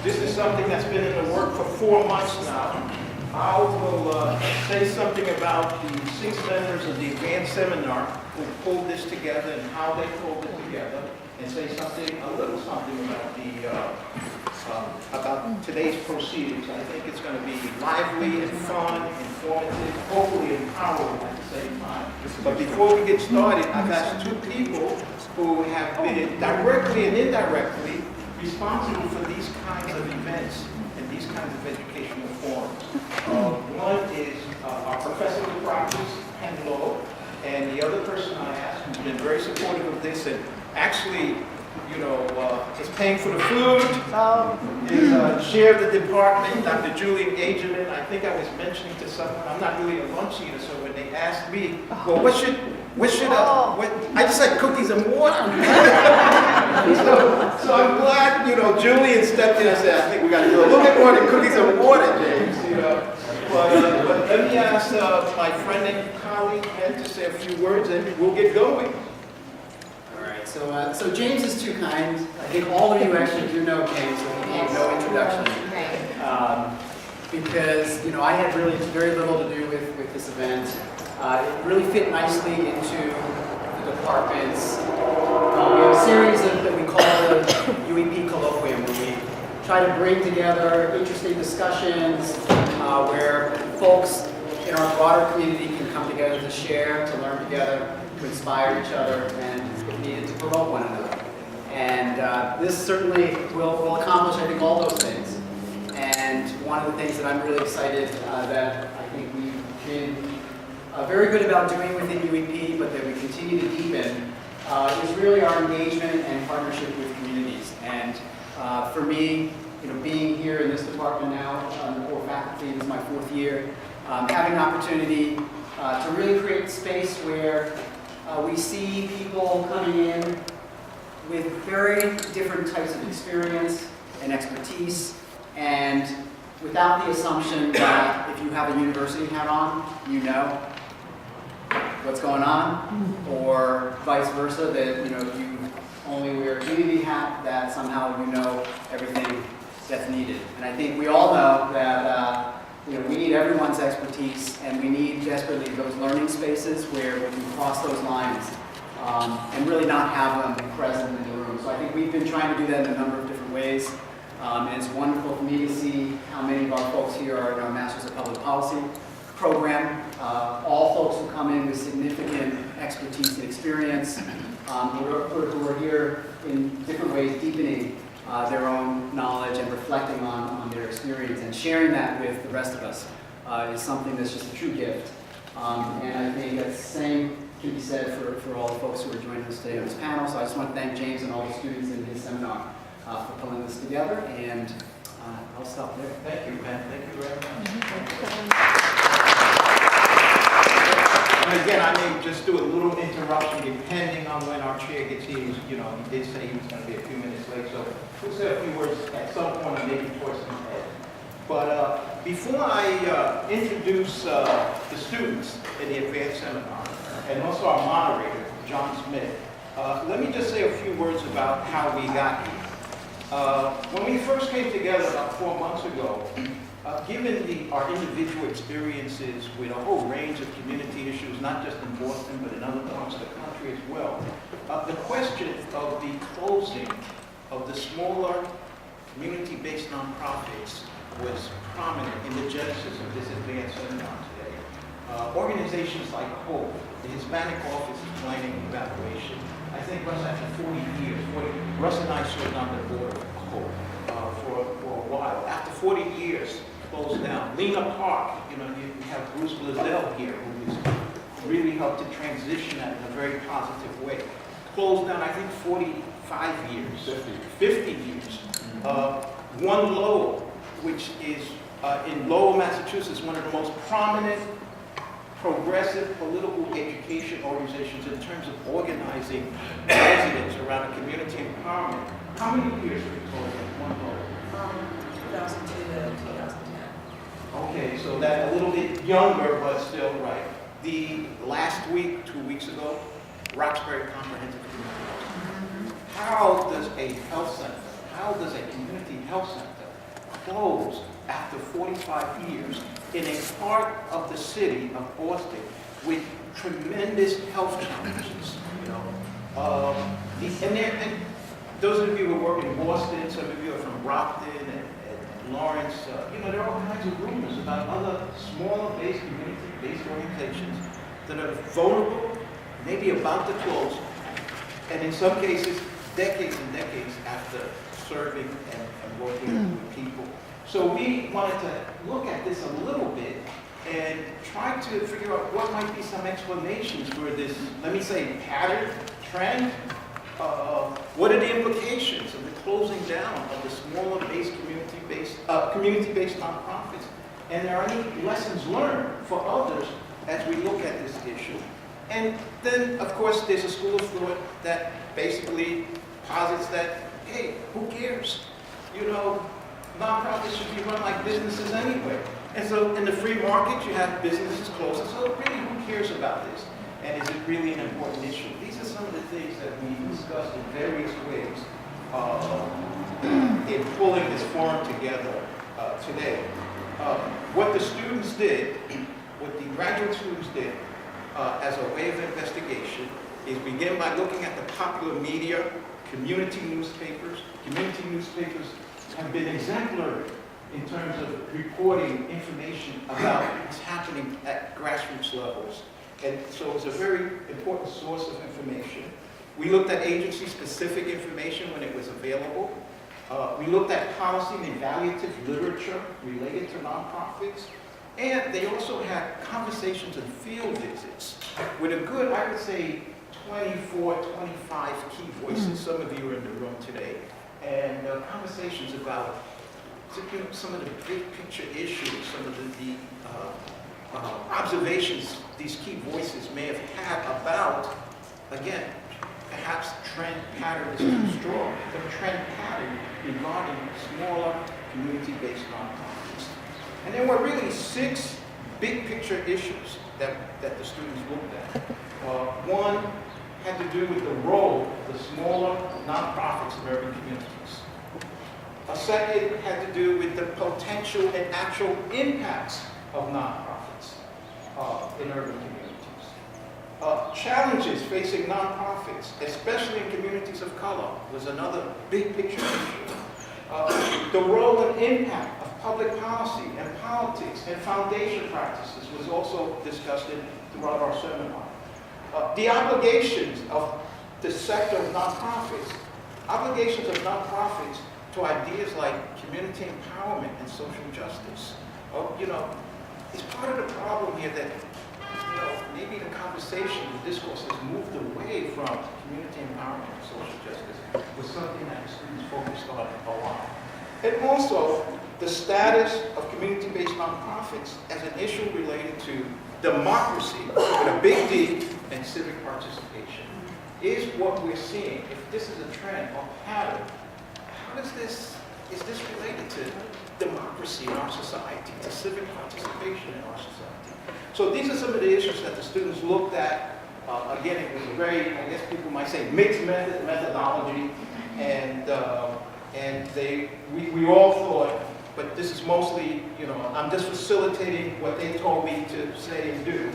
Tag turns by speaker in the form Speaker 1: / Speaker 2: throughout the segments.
Speaker 1: This is something that's been in the work for 4 months now. I will say something about the 6 members of the advanced seminar who pulled this together and how they pulled it together, and say a little something about today's proceedings. I think it's going to be lively and fun, informative, hopefully empowering at the same time. But before we get started, I've asked 2 people who have been directly and indirectly responsible for these kinds of events and these kinds of educational forums. One is our professor of practice, Ken Lowe, and the other person I asked who's been very supportive of this and actually, is paying for the food, is chair of the department, Dr. Julian Agerman. I think I was mentioning to someone, I'm not really a lunch eater, so when they asked me, well, what should I just like cookies and water. so I'm glad, Julian stepped in and said, I think we got to do a little bit more than cookies and water, James, But let me ask my friend and colleague, Ken, to say a few words and we'll get going.
Speaker 2: All right, so James is too kind. I think all of you actually do know James, so he needs no introduction. Because, I had really very little to do with this event. It really fit nicely into the department's. We have a series that we call the UEP Colloquium, where we try to bring together interesting discussions where folks in our broader community can come together to share, to learn together, to inspire each other, and if needed, to promote one another. And this certainly will accomplish, I think, all those things. And one of the things that I'm really excited that I think we've been very good about doing within UEP, but that we continue to deepen, is really our engagement and partnership with communities. And for me, being here in this department now, the core faculty, this is my 4th year, having an opportunity to really create space where we see people coming in with very different types of experience and expertise, and without the assumption that if you have a university hat on, you know what's going on, or vice versa, that if you only wear a community hat, that somehow you know everything that's needed. And I think we all know that we need everyone's expertise, and we need desperately those learning spaces where we can cross those lines and really not have them present in the room. So I think we've been trying to do that in a number of different ways. And it's wonderful for me to see how many of our folks here are in our Masters of Public Policy program. All folks who come in with significant expertise and experience, who are here in different ways, deepening their own knowledge and reflecting on their experience and sharing that with the rest of us is something that's just a true gift. And I think that the same can be said for all the folks who are joining us today on this panel. So I just want to thank James and all the students in his seminar for pulling this together, and I'll stop there.
Speaker 1: Thank you, Ben. Thank you very much. And again, I may just do a little interruption depending on when our chair gets here. He did say he was going to be a few minutes late, so we'll say a few words at some point, maybe towards the end. But before I introduce the students in the advanced seminar, and also our moderator, John Smith, let me just say a few words about how we got here. When we first came together about 4 months ago, given our individual experiences with a whole range of community issues, not just in Boston, but in other parts of the country as well, the question of the closing of the smaller community-based nonprofits was prominent in the genesis of this advanced seminar today. Organizations like HOPE, the Hispanic Office of Planning and Evaluation, I think Russ, after 40 years, Russ and I served on the board of HOPE for a while. After 40 years, closed down. Lena Park, you have Bruce Blazel here, who has really helped to transition that in a very positive way. Closed down, I think, 45 years. 50 years. One Lowell, which is in Lowell, Massachusetts, one of the most prominent progressive political education organizations in terms of organizing residents around a community empowerment. How many years have you closed down? One Lowell?
Speaker 3: 2002 to 2010.
Speaker 1: Okay, so that's a little bit younger, but still right. The last week, 2 weeks ago, Roxbury Comprehensive Community Health. How does a health center, how does a community health center closed after 45 years in a part of the city of Boston with tremendous health challenges, you know. And those of you who work in Boston, some of you are from Brockton and Lawrence, you know, there are all kinds of rumors about other smaller-based, community-based organizations that are vulnerable, maybe about to close, and in some cases, decades and decades after serving and working with people. So we wanted to look at this a little bit and try to figure out what might be some explanations for this, let me say, pattern, trend. What are the implications of the closing down of the smaller-based, community-based nonprofits? And are there any lessons learned for others as we look at this issue? And then, of course, there's a school of thought that basically posits that, hey, who cares? You know, nonprofits should be run like businesses anyway. And so in the free market, you have businesses closing. So really, who cares about this? And is it really an important issue? These are some of the things that we discussed in various ways in pulling this forum together today. What the students did, what the graduate students did as a way of investigation is begin by looking at the popular media, community newspapers. Community newspapers have been exemplary in terms of reporting information about what's happening at grassroots levels. And so it's a very important source of information. We looked at agency-specific information when it was available. We looked at policy and evaluative literature related to nonprofits. And they also had conversations and field visits with a good, I would say, 24, 25 key voices. Some of you are in the room today. And conversations about some of the big picture issues, some of the observations these key voices may have had about, again, perhaps trend pattern is too strong, but trend pattern regarding smaller community-based nonprofits. And there were really 6 big picture issues that the students looked at. One had to do with the role of the smaller nonprofits in urban communities. A second had to do with the potential and actual impacts of nonprofits in urban communities. Challenges facing nonprofits, especially in communities of color, was another big picture issue. The role and impact of public policy and politics and foundation practices was also discussed throughout our seminar. The obligations of the sector of nonprofits, obligations of nonprofits to ideas like community empowerment and social justice. You know, it's part of the problem here that, you know, maybe the conversation, the discourse has moved away from community empowerment and social justice was something that the students focused on a lot. And also, the status of community-based nonprofits as an issue related to democracy, with a big D, and civic participation. Is what we're seeing, if this is a trend or pattern, how is this related to democracy in our society, to civic participation in our society? So these are some of the issues that the students looked at. Again, it was a very, I guess people might say, mixed methodology, and we all thought, but this is mostly, you know, I'm just facilitating what they told me to say and do.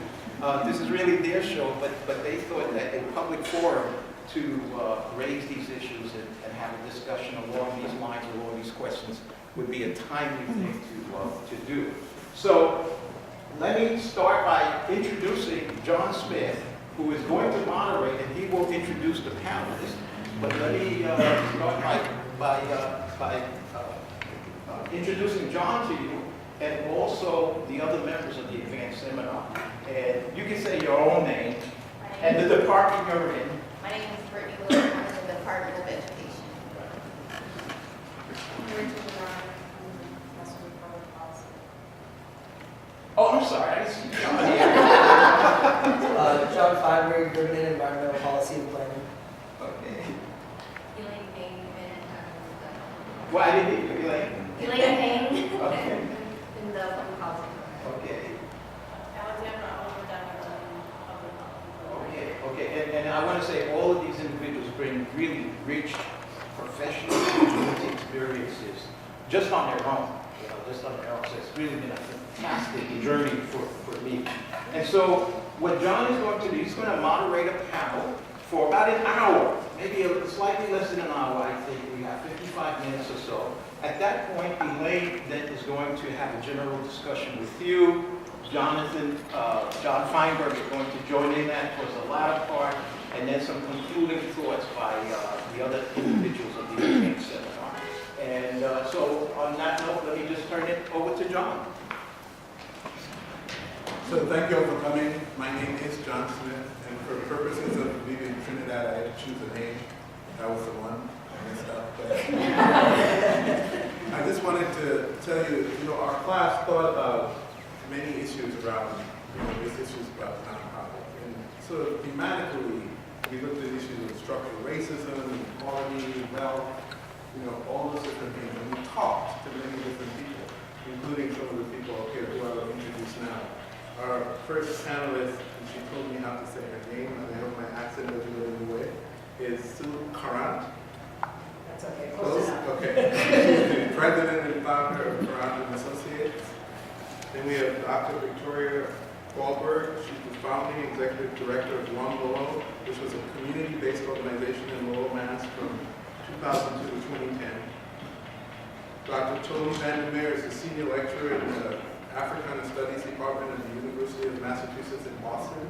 Speaker 1: This is really their show, but they thought that a public forum to raise these issues and have a discussion along these lines, along these questions, would be a timely thing to do. So let me start by introducing John Smith, who is going to moderate, and he will introduce the panelists. But let me start by introducing John to you, and also the other members of the advanced seminar. And you can say your own name and the department you're in.
Speaker 4: My name is Brittany Wood. I'm in the Department of Education.
Speaker 1: Oh, I'm sorry, I didn't see John here.
Speaker 5: John Feinberg, Urban and Environmental Policy and Planning.
Speaker 1: Okay.
Speaker 4: Elaine Payne,
Speaker 1: Well, I didn't hear you, Elaine.
Speaker 4: Elaine Payne
Speaker 1: Okay.
Speaker 4: in the public policy.
Speaker 1: Okay.
Speaker 3: Alexandra
Speaker 1: Okay. And I want to say all of these individuals bring really rich professional and community experiences just on their own, just on their own. So it's really been a fantastic journey for me. And so what John is going to do, he's going to moderate a panel for about an hour, maybe slightly less than an hour, I think. We have 55 minutes or so. At that point, Elaine then is going to have a general discussion with you. John Feinberg is going to join in that towards the latter part, and then some concluding thoughts by the other individuals of the event seminar. And so on that note, let me just turn it over to John.
Speaker 6: So thank you all for coming. My name is John Smith, and for purposes of leaving Trinidad, I had to choose a name. That was the one. I messed up. But I just wanted to tell you, our class thought of many issues around, these issues about nonprofit. And so thematically, we looked at issues of structural racism, inequality, wealth, all those different things. And we talked to many different people, including some of the people up here who I will introduce now. Our first panelist, and she told me how to say her name, and I hope my accent doesn't go anywhere, is Sue Carant.
Speaker 5: That's okay.
Speaker 6: Close? Okay. She's the president and founder of Carant and Associates. Then we have Dr. Victoria Goldberg. She's the founding executive director of One Lowell, which was a community-based organization in Lowell, Mass. from 2002 to 2010. Dr. Tony Vandermeer is a senior lecturer in the Africana Studies Department at the University of Massachusetts in Boston.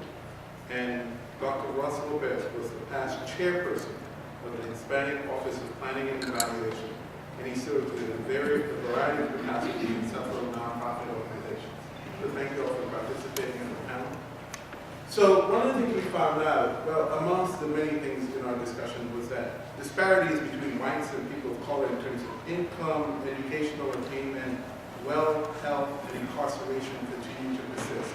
Speaker 6: And Dr. Ross Lopez was the past chairperson of the Hispanic Office of Planning and Evaluation. And he served in a variety of capacities in several nonprofit organizations. So thank you all for participating in the panel. So one of the things we found out, well, amongst the many things in our discussion was that disparities between whites and people of color in terms of income, educational attainment, wealth, health, and incarceration continue to persist.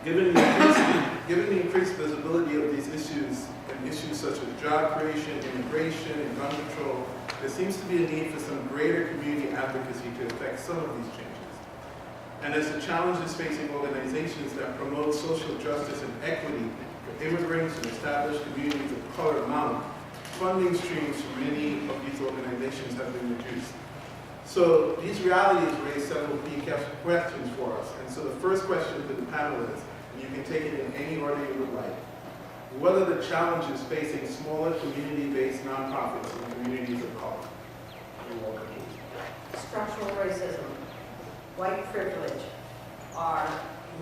Speaker 6: Given the increased visibility of these issues and issues such as job creation, immigration, and gun control, there seems to be a need for some greater community advocacy to affect some of these changes. And as the challenges facing organizations that promote social justice and equity for immigrants and established communities of color mount, funding streams for many of these organizations have been reduced. So these realities raise several key questions for us. And so the first question to the panelists, and you can take it in any order you would like, what are the challenges facing smaller community-based nonprofits in communities of color? You're welcome.
Speaker 7: Structural racism, white privilege, our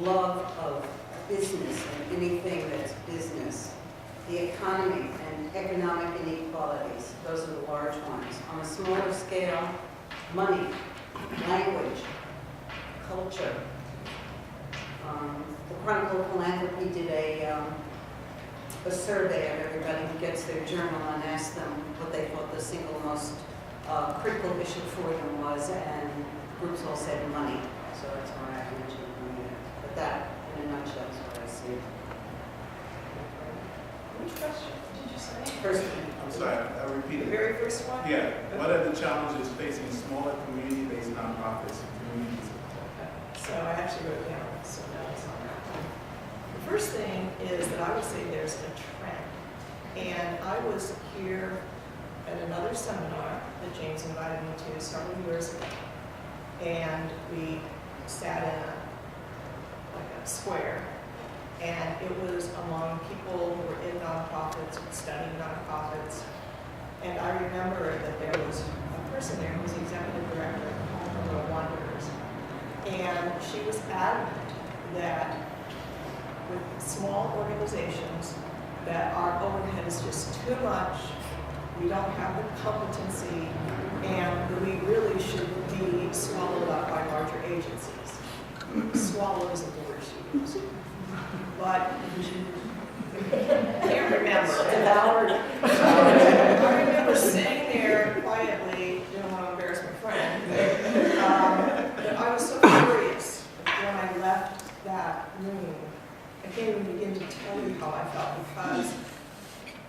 Speaker 7: love of business and anything that's business, the economy and economic inequalities, those are the large ones. On a smaller scale, money, language, culture. The Chronicle of Philanthropy did a survey of everybody who gets their journal and asked them what they thought the single most critical issue for them was, and groups all said money. So that's why I mentioned money. But that, in a nutshell, is what I see.
Speaker 3: Which question did you say?
Speaker 7: First,
Speaker 6: I'm sorry, I'll repeat
Speaker 3: The
Speaker 6: it.
Speaker 3: very first one?
Speaker 6: Yeah, what are the challenges facing smaller community-based nonprofits in communities of color?
Speaker 3: So I actually wrote down some notes on that one. The first thing is that I would say there's a trend. And I was here at another seminar that James invited me to several years ago. And we sat in a square. And it was among people who were in nonprofits, studying nonprofits. And I remember that there was a person there who was the executive director of Little Wonders. And she was adamant that with small organizations, that our overhead is just too much, we don't have the competency, and that we really should be swallowed up by larger agencies. Swallow is a word she used. But I can't remember.
Speaker 7: devoured.
Speaker 3: I remember sitting there quietly, didn't want to embarrass my friend. But I was so furious when I left that room. I can't even begin to tell you how I felt, because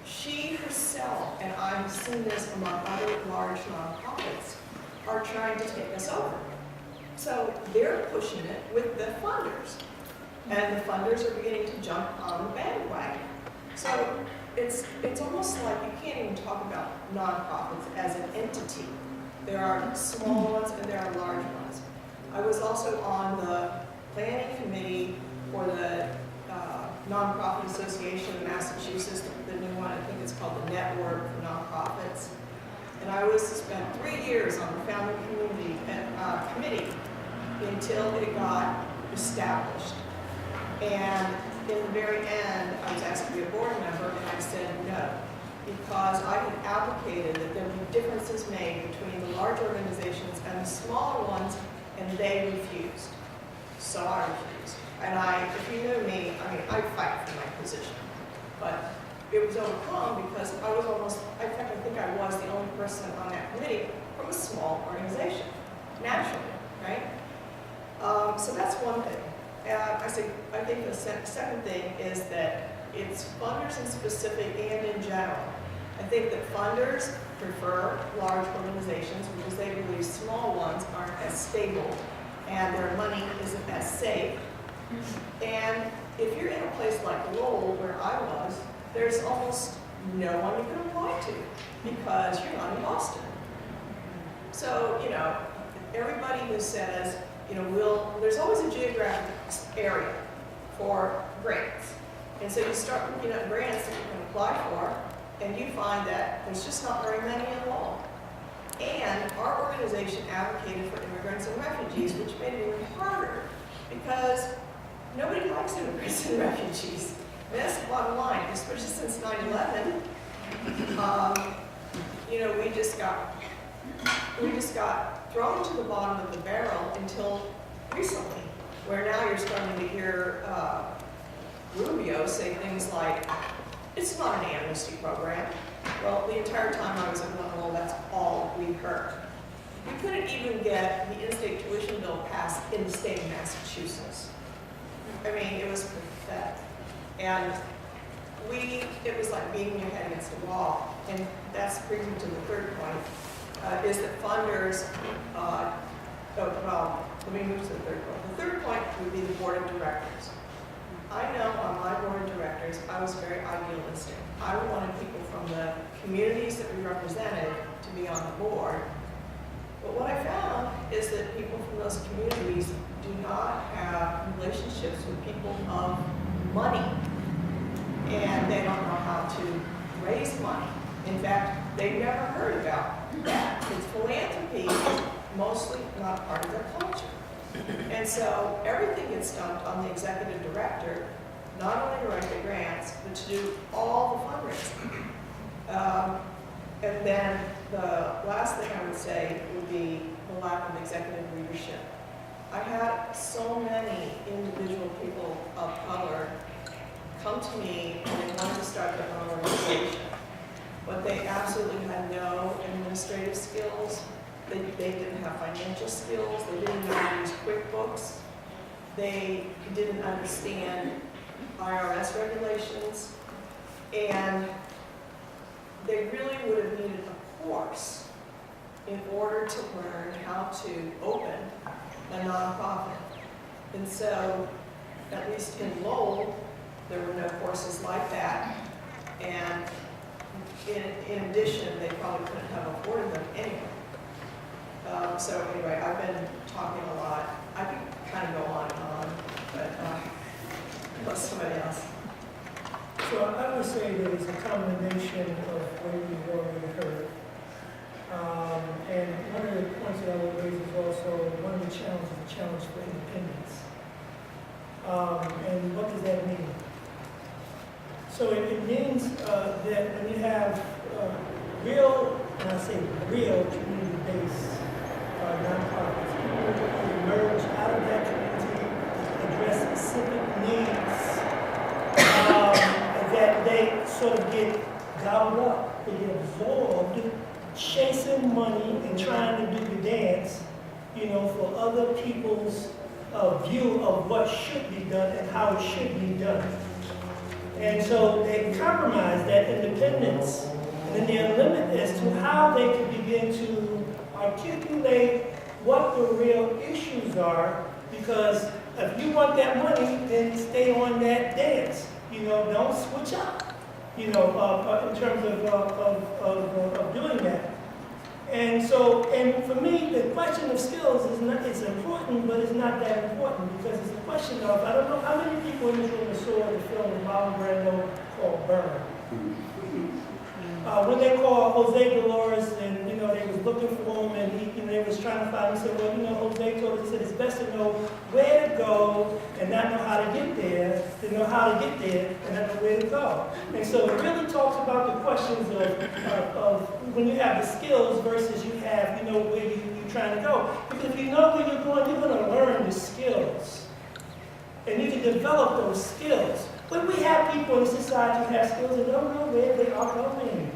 Speaker 3: she herself, and I've seen this among other large nonprofits, are trying to take us over. So they're pushing it with the funders. And the funders are beginning to jump on the bandwagon. So it's almost like you can't even talk about nonprofits as an entity. There are small ones and there are large ones. I was also on the planning committee for the Nonprofit Association of Massachusetts, the new one, I think it's called the Network for Nonprofits. And I was spent 3 years on the founding committee until it got established. And in the very end, I was asked to be a board member, and I said no, because I had advocated that there be differences made between the large organizations and the smaller ones, and they refused. So I refused. And if you know me, I mean, I fight for my position. But it was overcome because I was almost, in fact, I think I was the only person on that committee from a small organization, naturally, right? So that's one thing. I think the second thing is that it's funders in specific and in general. I think that funders prefer large organizations because they believe small ones aren't as stable and their money isn't as safe. And if you're in a place like Lowell, where I was, there's almost no one you can apply to because you're not in Boston. So, you know, everybody who says, you know, there's always a geographic area for grants. And so you start looking at grants that you can apply for, and you find that there's just not very many in Lowell. And our organization advocated for immigrants and refugees, which made it even harder because nobody likes immigrants and refugees. And that's the bottom line, especially since 9/11. You know, we just got thrown to the bottom of the barrel until recently, where now you're starting to hear Rubio say things like, it's not an amnesty program. Well, the entire time I was in Lowell, that's all we heard. We couldn't even get the in-state tuition bill passed in the state of Massachusetts. I mean, it was pathetic. And it was like beating your head against a wall. And that's brings me to the third point, is that funders, let me move to the third point. The third point would be the board of directors. I know on my board of directors, I was very idealistic. I wanted people from the communities that we represented to be on the board. But what I found is that people from those communities do not have relationships with people of money. And they don't know how to raise money. In fact, they've never heard about that. It's philanthropy is mostly not part of their culture. And so everything gets dumped on the executive director, not only to write the grants, but to do all the fundraising. And then the last thing I would say would be the lack of executive leadership. I had so many individual people of color come to me and they wanted to start their own organization, but they absolutely had no administrative skills. They didn't have financial skills. They didn't know how to use QuickBooks. They didn't understand IRS regulations. And they really would have needed a course in order to learn how to open a nonprofit. And so, at least in Lowell, there were no courses like that. And in addition, they probably couldn't have afforded them anyway. So anyway, I've been talking a lot. I could kind of go on and on, but let somebody else.
Speaker 8: So I would say that it's a combination of what we've already heard. And one of the points that I would raise is also one of the challenge for independence. And what does that mean? So it means that when you have real, and I say real community-based nonprofits, people who emerge out of that community, address specific needs, that they sort of get gobbled up, they get absorbed, chasing money and trying to do the dance, you know, for other people's view of what should be done and how it should be done. And so they compromise that independence, and then they're limited as to how they can begin to articulate what the real issues are, because if you want that money, then stay on that dance. You know, don't switch up, you know, in terms of doing that. And so, and for me, the question of skills is not, it's important, but it's not that important because it's a question of, I don't know how many people in this room saw the film with Marlon Brando called Burn. When they called Jose Dolores and, you know, they was looking for him and he, you know, they was trying to find him, he said, well, you know, Jose told us, he said, it's best to know where to go and not know how to get there, to know how to get there and not know where to go. And so it really talks about the questions of when you have the skills versus you have, you know, where you're trying to go. Because if you know where you're going to learn the skills. And you can develop those skills. But we have people in society who have skills and don't know where they are going.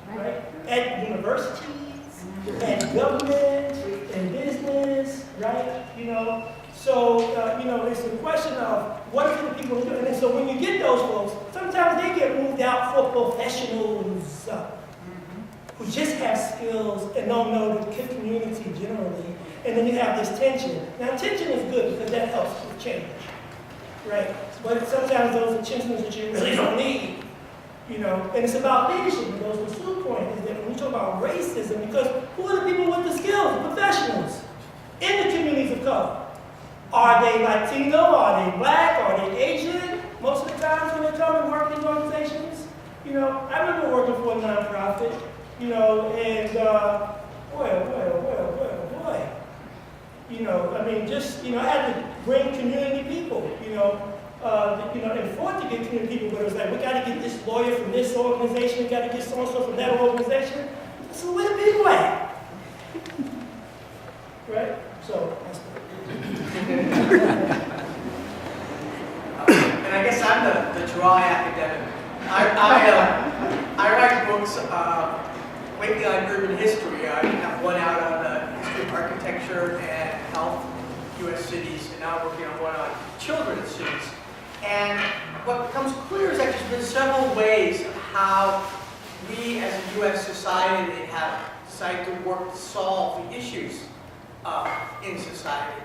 Speaker 8: Right? At universities, at government, in business, right? You know, so, you know, it's a question of what are the people doing. And so when you get those folks, sometimes they get moved out for professionals who just have skills and don't know the community generally. And then you have this tension. Now, tension is good because that helps with change, right? But sometimes those are tensions that you really don't need. You know, and it's about leadership. And goes to Sue's point is that when we talk about racism, because who are the people with the skills, the professionals in the communities of color? Are they Latino? Are they black? Are they Asian? Most of the times when they come and work in these organizations, you know, I remember working for a nonprofit, you know, and boy, you know, I mean, just, you know, I had to bring community people, you know, and fought to get community people, but it was like, we got to get this lawyer from this organization, we got to get so-and-so from that organization. So where the people at? Right? So, that's
Speaker 2: And I guess I'm the dry academic. I write books, lately on urban history. I have one out on history of architecture and health, U.S. cities, and now I'm working on one on children's cities. And what becomes clear is that there's been several ways of how we as a U.S. society have decided to work to solve the issues in society.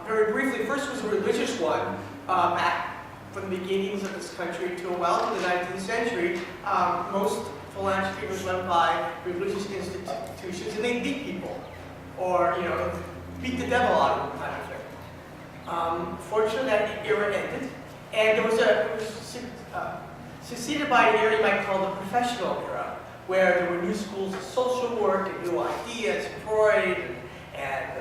Speaker 2: Very briefly, first was a religious one. Back from the beginnings of this country to well into the 19th century, most philanthropy was run by religious institutions, and they beat people, or, you know, beat the devil out of them, kind of thing. Fortunately, that era ended, and it was succeeded by an era you might call the professional era, where there were new schools of social work and new ideas, Freud, and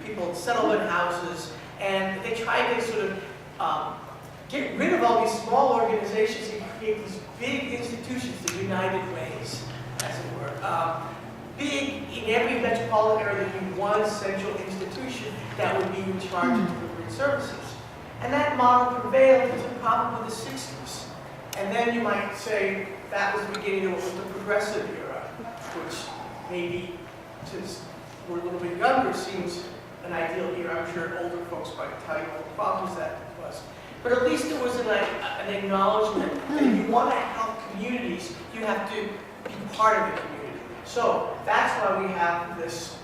Speaker 2: people in settlement houses, and they tried to sort of get rid of all these small organizations and create these big institutions, the United Ways, as it were. Big, in every metropolitan area, there'd be one central institution that would be in charge of delivering services. And that model prevailed until probably the 60s. And then you might say that was the beginning of the progressive era, which maybe, since we're a little bit younger, seems an ideal era. I'm sure older folks might tell you what the problems that was. But at least it was an acknowledgement that if you want to help communities, you have to be part of the community. So that's why we have this,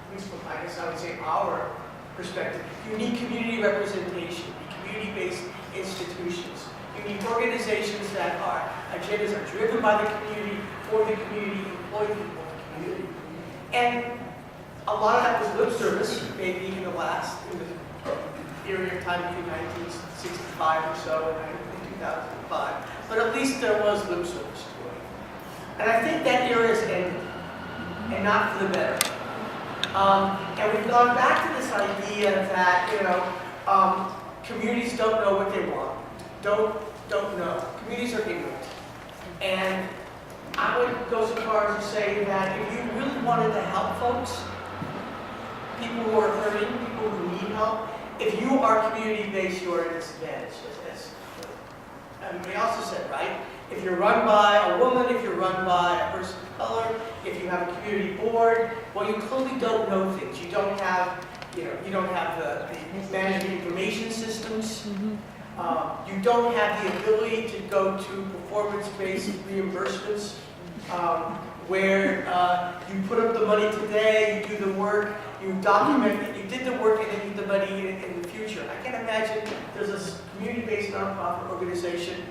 Speaker 2: at least from, I guess I would say, our perspective. You need community representation, community-based institutions. You need organizations that are, agendas are driven by the community, for the community, employ people in the community. And a lot of that was lip service, maybe even the last, in the period of time between 1965 or so and 2005. But at least there was lip service to it. And I think that era has ended, and not for the better. And we've gone back to this idea that, you know, communities don't know what they want. Don't know. Communities are ignorant. And I would go so far as to say that if you really wanted to help folks, people who are hurting, people who need help, if you are community-based, you are at a disadvantage. And we also said, right, if you're run by a woman, if you're run by a person of color, if you have a community board, well, you clearly don't know things. You don't have, you know, you don't have the management information systems. You don't have the ability to go to performance-based reimbursements where you put up the money today, you do the work, you document that you did the work, and then you get the money in the future. I can't imagine there's a community-based nonprofit organization,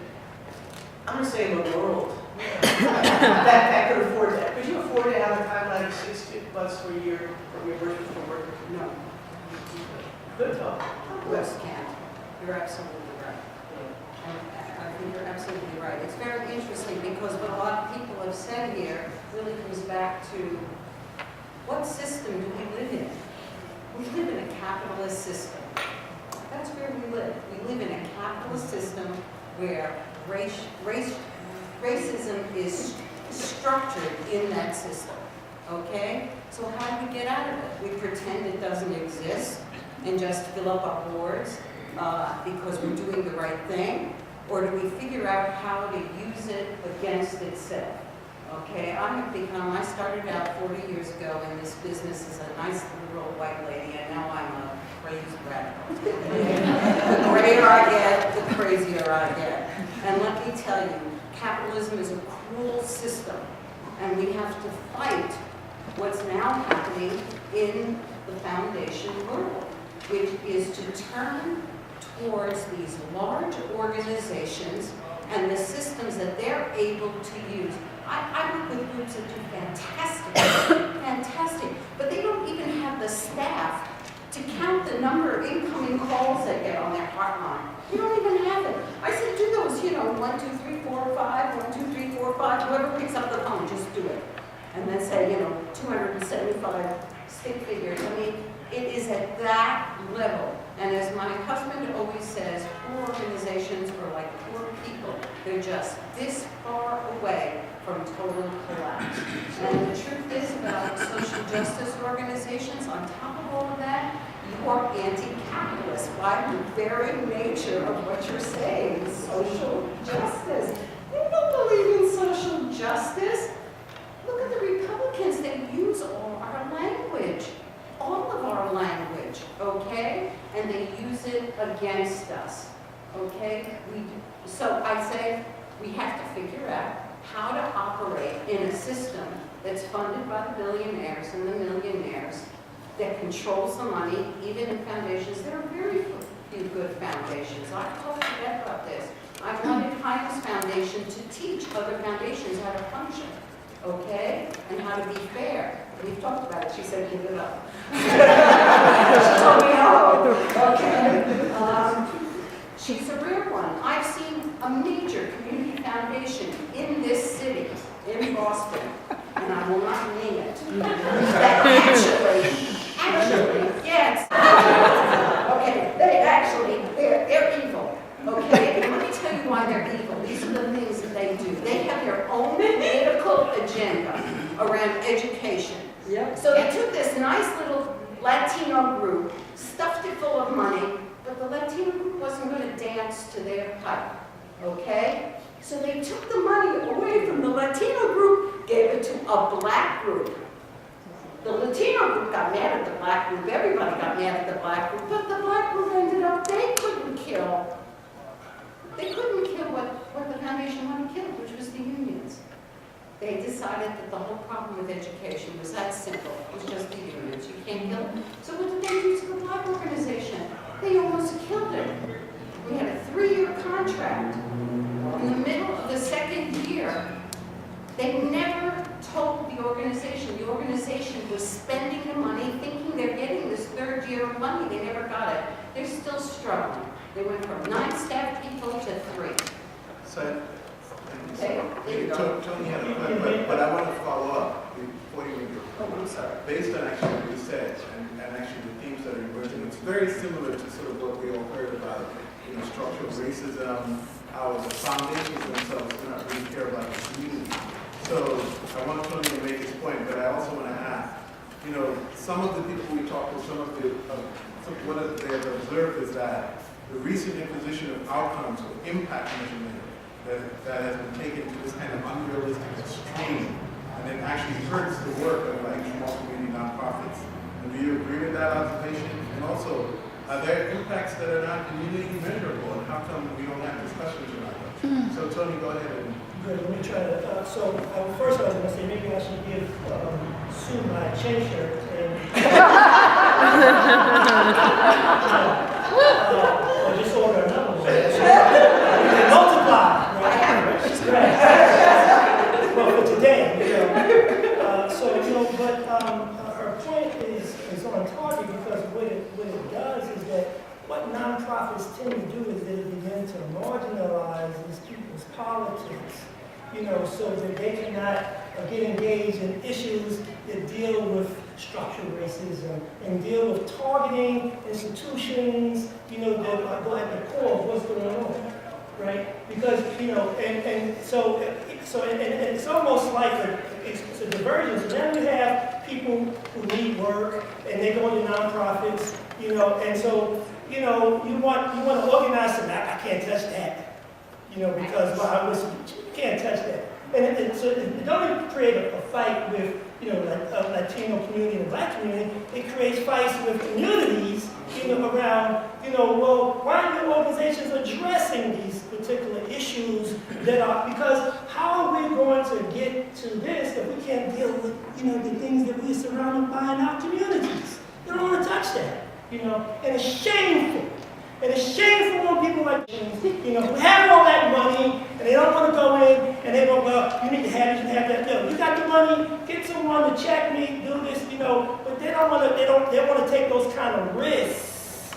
Speaker 2: I'm going to say in the world,
Speaker 3: that could afford that. Could you afford to have a timeline of 6 months for a year for reimbursement for work?
Speaker 7: No,
Speaker 3: Good talk.
Speaker 7: West can't. You're absolutely right. I think you're absolutely right. It's very interesting because what a lot of people have said here really comes back to what system do we live in? We live in a capitalist system. That's where we live. We live in a capitalist system where racism is structured in that system. Okay? So how do we get out of it? We pretend it doesn't exist and just fill up our boards because we're doing the right thing? Or do we figure out how to use it against itself? Okay, I started out 40 years ago in this business as a nice little white lady, and now I'm a crazy radical. The grayer I get, the crazier I get. And let me tell you, capitalism is a cruel system, and we have to fight what's now happening in the foundation world, which is to turn towards these large organizations and the systems that they're able to use. I work with groups that do fantastic, but they don't even have the staff to count the number of incoming calls they get on their hotline. They don't even have it. I said, do those, 1, 2, 3, 4, 5, 1, 2, 3, 4, 5, whoever picks up the phone, just do it. And then say, 275 stick figures. I mean, it is at that level. And as my husband always says, poor organizations are like poor people. They're just this far away from total collapse. And the truth is about social justice organizations, on top of all of that, you are anti-capitalist by the very nature of what you're saying, social justice. They don't believe in social justice. Look at the Republicans, they use all our language. All of our language, okay? And they use it against us, okay? So I say we have to figure out how to operate in a system that's funded by the billionaires and the millionaires, that controls the money, even in foundations. There are very few good foundations. I've talked to Beth about this. I wanted Heidi's foundation to teach other foundations how to function, okay? And how to be fair. We've talked about it. She said, give it up. She told me, oh, okay. She's a rare one. I've seen a major community foundation in this city, in Boston, and I will not name it, that actually, yes. Okay, they're evil. Okay, and let me tell you why they're evil. These are the things that they do. They have their own political agenda around education. Yep.
Speaker 3: So they took this nice little Latino group, stuffed it full of money, but the Latino group wasn't going to dance to their pipe, okay? So they took the money away from the Latino group, gave it to a black group. The Latino group got mad at the black group, everybody got mad at the black group, but the black group ended up, they couldn't kill what the foundation wanted to kill, which was the unions. They decided that the whole problem with education was that simple. It was just the unions. You can't kill it. So what did they do to the black organization? They almost killed it. We had a 3-year contract. In the middle of the second year, they never told the organization. The organization was spending the money, thinking they're getting this 3rd year of money. They never got it. They're still struggling. They went from 9 staff people to 3.
Speaker 6: So,
Speaker 3: Okay, there you go.
Speaker 6: Tony had a point, but I want to follow up before you go.
Speaker 3: Oh, I'm sorry.
Speaker 6: Based on actually what you said, and actually the themes that are emerging, it's very similar to sort of what we all heard about, structural racism, how the foundations themselves do not really care about the community. So I want Tony to make his point, but I also want to ask, some of the people we talked to, what they have observed is that the recent imposition of outcomes of impact measurement that has been taken to this kind of unrealistic extreme, and it actually hurts the work of small community nonprofits. And do you agree with that observation? And also, are there impacts that are not community measurable, and how come we don't have discussions about them? So Tony, go ahead and...
Speaker 8: Good, let me try to, first I was going to say, maybe I should give Sue my chain shirt and or just order another one. Multiply, right? her point is on target because what it does is that what nonprofits tend to do is they begin to marginalize these people's politics, so that they cannot get engaged in issues that deal with structural racism and deal with targeting institutions, that are at the core of what's going on, right? Because, so it's almost like it's a divergence. So now you have people who need work and they go into nonprofits, and so, you want to organize something. I can't touch that, because you can't touch that. And so it doesn't create a fight with, like a Latino community and a Black community. It creates fights with communities, around, well, why are your organizations addressing these particular issues that are, because how are we going to get to this if we can't deal with, the things that we're surrounded by in our communities? They don't want to touch that, and it's shameful. And it's shameful when people like James, who have all that money, and they don't want to go in, and they go, well, you need to have that. No, you got the money, get someone to check me, do this, but they don't want to, they want to take those kind of risks.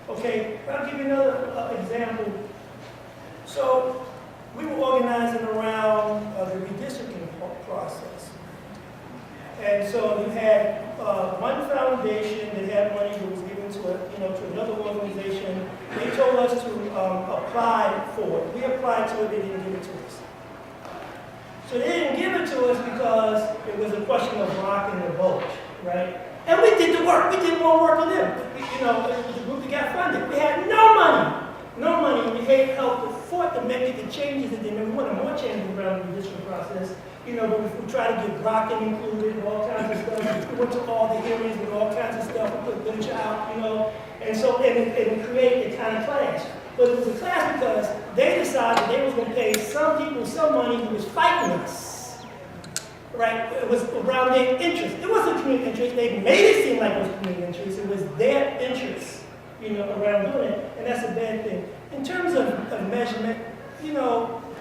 Speaker 8: Okay, I'll give you another example. So, we were organizing around the redistricting process. And so you had one foundation that had money that was given to another organization. They told us to apply for it. We applied to it, they didn't give it to us. So they didn't give it to us because it was a question of rocking the boat, right? And we did the work. We did more work than them. The group that got funded. We had no money. No money. We had help fought to make the changes that they made. We wanted more changes around the redistricting process. But we tried to get Brockton included and all kinds of stuff. We went to all the hearings with all kinds of stuff. We put literature out, and so and create a kind of clash. But it was a clash because they decided they was going to pay some people some money who was fighting us. Right? It was around their interest. It wasn't community interest. They made it seem like it was community interest. It was their interest, around doing it, and that's a bad thing. In terms of measurement,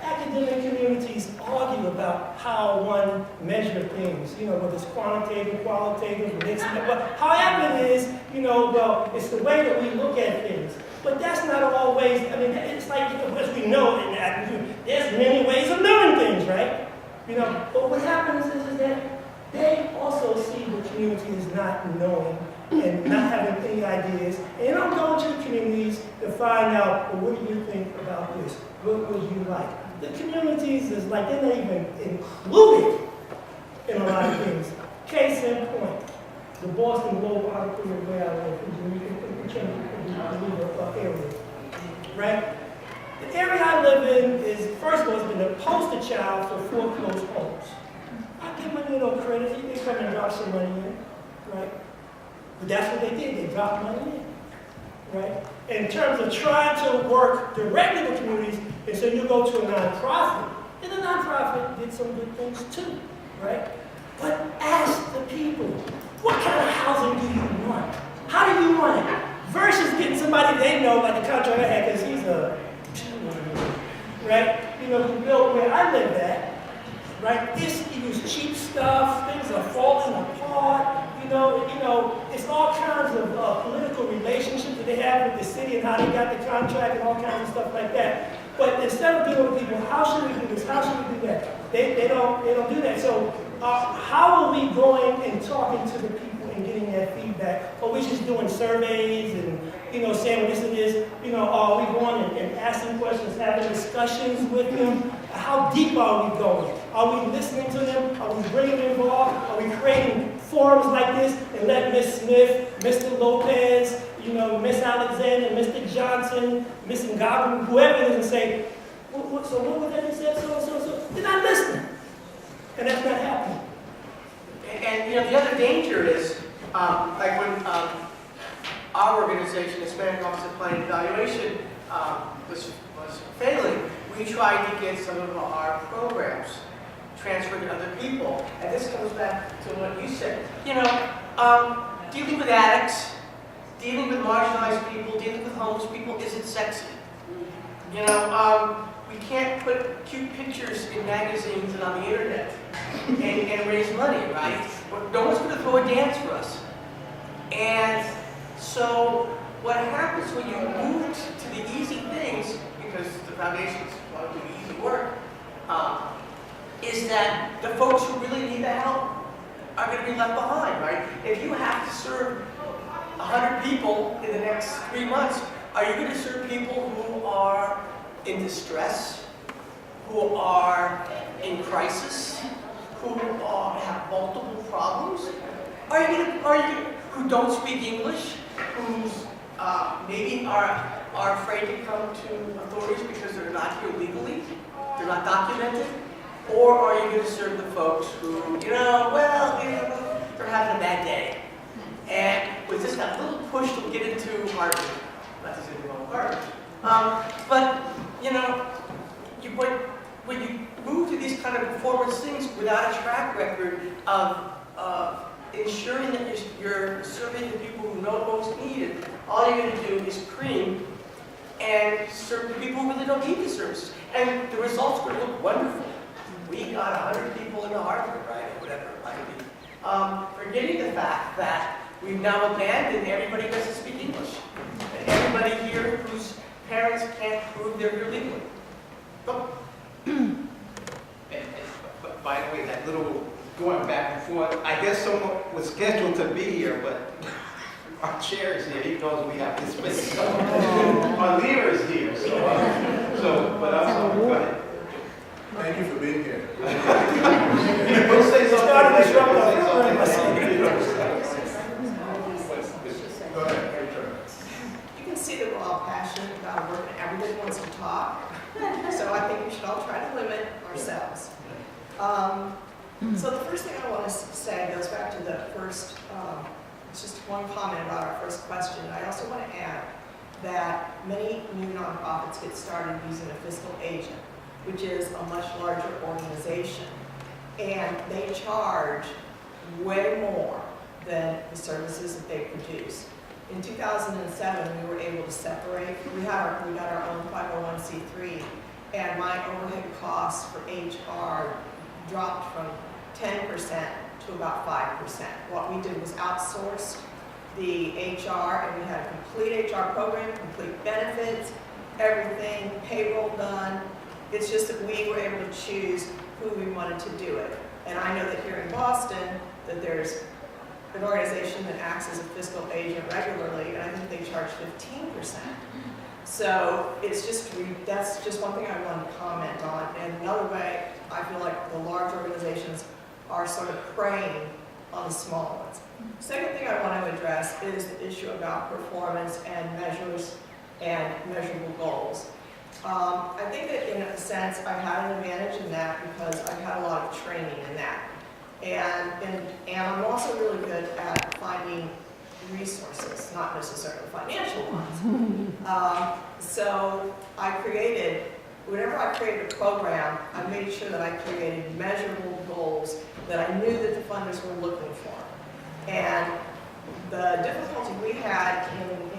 Speaker 8: academic communities argue about how one measures things, whether it's quantitative, qualitative, mixed, but however it is, well, it's the way that we look at things. But that's not always, it's like, as we know, there's many ways of knowing things, right? But what happens is that they also see the community as not knowing and not having any ideas. And they don't go into the communities to find out, well, what do you think about this? What would you like? The communities is like they're not even included in a lot of things. Case in point, the Boston Globe article where I live in area, right? The area I live in is, first of all, it's been a poster child for foreclosed homes. I give money no credit. They come and drop some money in, right? But that's what they did. They dropped money in, right? In terms of trying to work directly with communities, and so you go to a nonprofit, and the nonprofit did some good things too, right? But ask the people, what kind of housing do you want? How do you want it? Versus getting somebody they know, like the contractor I had, because he's right? Who built where I live at, right? He used cheap stuff, things are falling apart, it's all kinds of political relationships that they have with the city and how they got the contract and all kinds of stuff like that. But instead of dealing with people, how should we do this? How should we do that? They don't do that. So how are we going and talking to the people and getting that feedback? Are we just doing surveys and saying, well, this and this? Are we going and asking questions, having discussions with them? How deep are we going? Are we listening to them? Are we bringing them involved? Are we creating forums like this and let Ms. Smith, Mr. Lopez, Miss Alexander, Mr. Johnson, Miss Ngabu, whoever it is, and say, so what was that you said, so? They're not listening. And that's not happening.
Speaker 5: And the other danger is, like when our organization, Hispanic Office of Planning and Evaluation, was failing, we tried to get some of our programs transferred to other people. And this comes back to what you said. Dealing with addicts, dealing with marginalized people, dealing with homeless people isn't sexy. We can't put cute pictures in magazines and on the internet and raise money, right? But no one's going to throw a dance for us. And so what happens when you move to the easy things, because the foundations want to do easy work, is that the folks who really need the help are going to be left behind, right? If you have to serve 100 people in the next 3 months, are you going to serve people who are in distress, who are in crisis, who have multiple problems? Are you going to, who don't speak English, who maybe are afraid to come to authorities because they're not here legally, they're not documented? Or are you going to serve the folks who, they're having a bad day? And with just that little push to get into Harvard, not to say they're all Harvard, but, when you move to these kind of performance things without a track record of ensuring that you're serving the people who know most needed, all you're going to do is cream and serve the people who really don't need the services. And the results are going to look wonderful. We got 100 people into Harvard, right, or whatever it might be. Forgetting the fact that we've now abandoned everybody who doesn't speak English. And everybody here whose parents can't prove they're here legally. Go.
Speaker 1: But by the way, that little going back and forth, I guess someone was scheduled to be here, but our chair is here. He knows we have this space. Our leader is here, but I'm sorry. Go ahead.
Speaker 6: Thank you for being here.
Speaker 1: We'll say something.
Speaker 6: Go ahead, your turn.
Speaker 3: You can see that we're all passionate about work and everybody wants to talk. So I think we should all try to limit ourselves. So the first thing I want to say goes back to the first, it's just one comment about our first question. I also want to add that many new nonprofits get started using a fiscal agent, which is a much larger organization. And they charge way more than the services that they produce. In 2007, we were able to separate. We got our own 501c3, and my overhead costs for HR dropped from 10% to about 5%. What we did was outsourced the HR, and we had a complete HR program, complete benefits, everything, payroll done. It's just that we were able to choose who we wanted to do it. And I know that here in Boston, that there's an organization that acts as a fiscal agent regularly, and I think they charge 15%. So it's just, that's just one thing I wanted to comment on. And another way, I feel like the large organizations are sort of preying on the small ones. Second thing I want to address is the issue about performance and measures and measurable goals. I think that in a sense I had an advantage in that because I've had a lot of training in that. And I'm also really good at finding resources, not necessarily financial ones. So whenever I created a program, I made sure that I created measurable goals that I knew that the funders were looking for. And the difficulty we had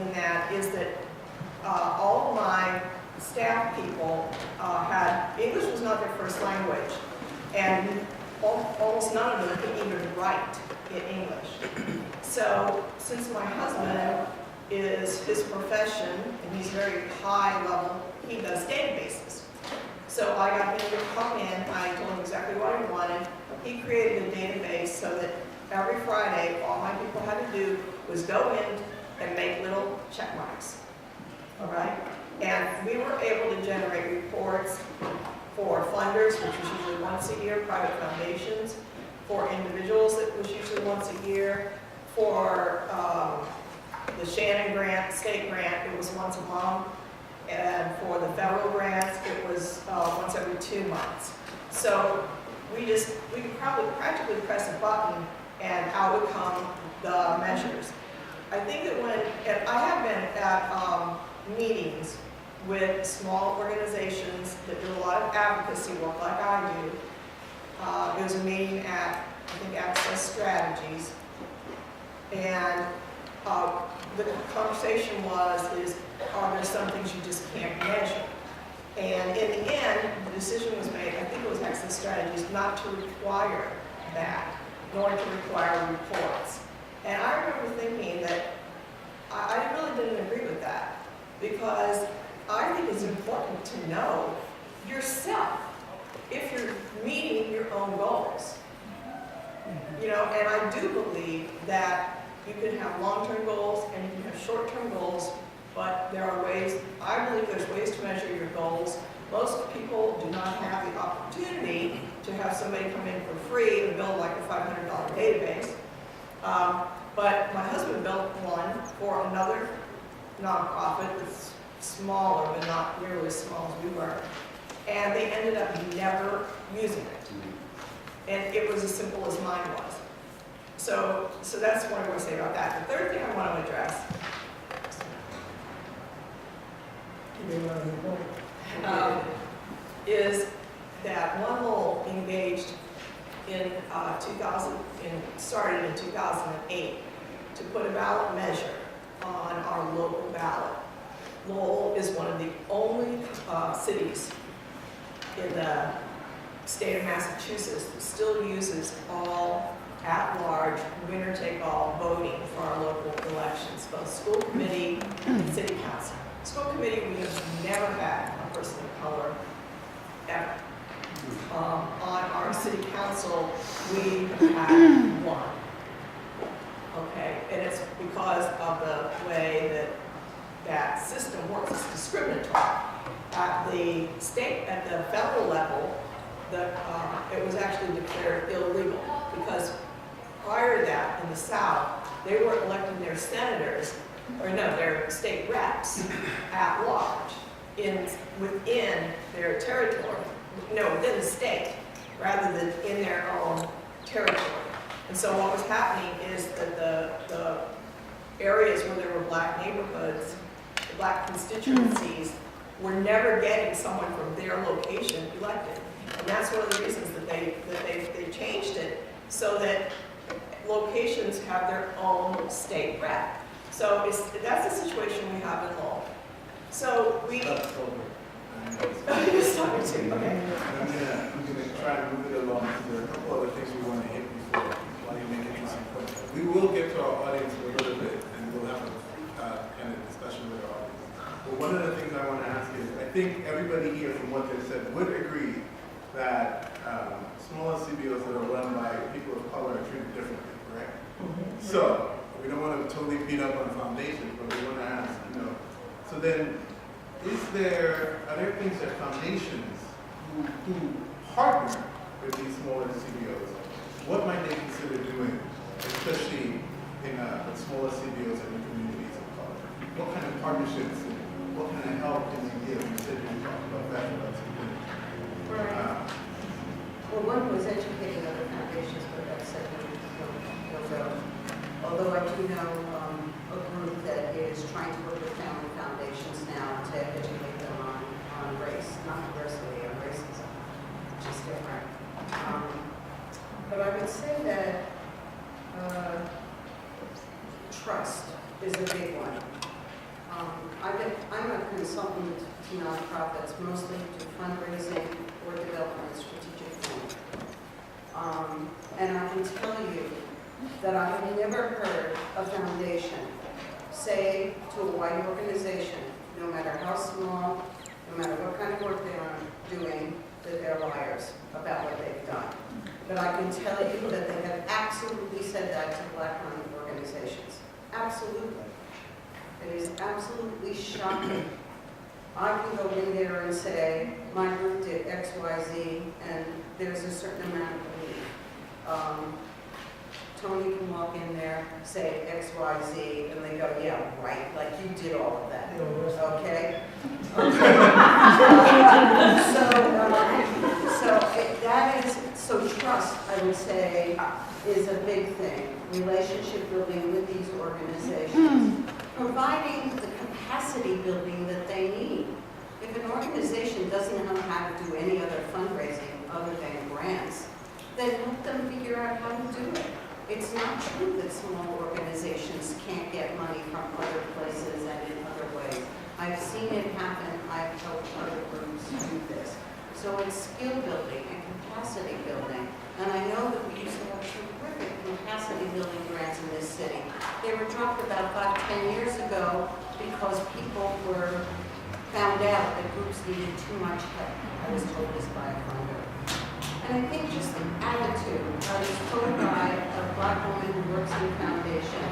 Speaker 3: in that is that all of my staff people English was not their first language, and almost none of them could even write in English. So since my husband is his profession, and he's very high level, he does databases. So I got him to come in, I told him exactly what I wanted. He created a database so that every Friday, all my people had to do was go in and make little check marks. All right? And we were able to generate reports for funders, which was usually once a year, private foundations, for individuals, that was usually once a year, for the Shannon grant, state grant, it was once a month, and for the federal grants, it was once every 2 months. So we could probably practically press a button and out would come the measures. I think that and I have been at meetings with small organizations that do a lot of advocacy work like I do. There was a meeting at, I think, Access Strategies, and the conversation is, are there some things you just can't measure? And in the end, the decision was made, I think it was Access Strategies, not to require that. going to require reports. And I remember thinking that I really didn't agree with that, because I think it's important to know yourself if you're meeting your own goals. You know, and I do believe that you can have long-term goals and you can have short-term goals, but there are ways, I believe there's ways to measure your goals. Most people do not have the opportunity to have somebody come in for free and build like a $500 database. But my husband built one for another nonprofit that's smaller, but not nearly as small as we were. And they ended up never using it. And it was as simple as mine was. So that's what I want to say about that. The third thing I want to address is that One Lowell engaged in started in 2008 to put a ballot measure on our local ballot. Lowell is one of the only cities in the state of Massachusetts that still uses all at-large, winner-take-all voting for our local elections, both school committee and city council. School committee, we have never had a person of color ever. On our city council, we had one. Okay, and it's because of the way that system works. It's discriminatory. At the state, at the federal level, it was actually declared illegal because prior to that, in the South, they were electing their senators, or no, their state reps at large within their territory, within the state, rather than in their own territory. And so what was happening is that the areas where there were black neighborhoods, the black constituencies, were never getting someone from their location elected. And that's one of the reasons that they changed it, so that locations have their own state rep. So that's the situation we have in Lowell. So we... You're starting to, okay.
Speaker 6: I'm gonna try to move it along. There are a couple other things we want to hit before while you make interesting points. We will get to our audience in a little bit, and we'll have a kind of discussion with our audience. But one of the things I want to ask is, I think everybody here, from what they said, would agree that smaller CBOs that are run by people of color are treated differently, correct? Mm-hmm. So we don't want to totally beat up on foundations, but we want to ask, so then, are there things that foundations who partner with these smaller CBOs, what might they consider doing, especially in smaller CBOs and in communities of color? What kind of partnerships and what kind of help can you give? You said you talked about that.
Speaker 7: Well, one was educating other foundations, but that's second. Although I do know a group that is trying to work with family foundations now to educate them on race, not diversity, on racism, which is different. But I would say that trust is a big one. I'm a consultant to nonprofits, mostly to fundraising or development strategic planning. And I can tell you that I have never heard a foundation say to a white organization, no matter how small, no matter what kind of work they are doing, that they're liars about what they've done. But I can tell you that they have absolutely said that to black-run organizations. Absolutely. It is absolutely shocking. I can go in there and say, my group did X, Y, Z, and there's a certain amount of belief. Tony can walk in there, say X, Y, Z, and they go, yeah, right, like you did all of that, okay? So trust, I would say, is a big thing. Relationship building with these organizations. Providing the capacity building that they need. If an organization doesn't know how to do any other fundraising other than grants, then help them figure out how to do it. It's not true that small organizations can't get money from other places and in other ways. I've seen it happen. I've helped other groups do this. So it's skill building and capacity building. And I know that we used to have terrific capacity building grants in this city. They were dropped about 5-10 years ago because people found out that groups needed too much help. I was told this by a funder. And I think just the attitude, I was told by a Black woman who works in the foundation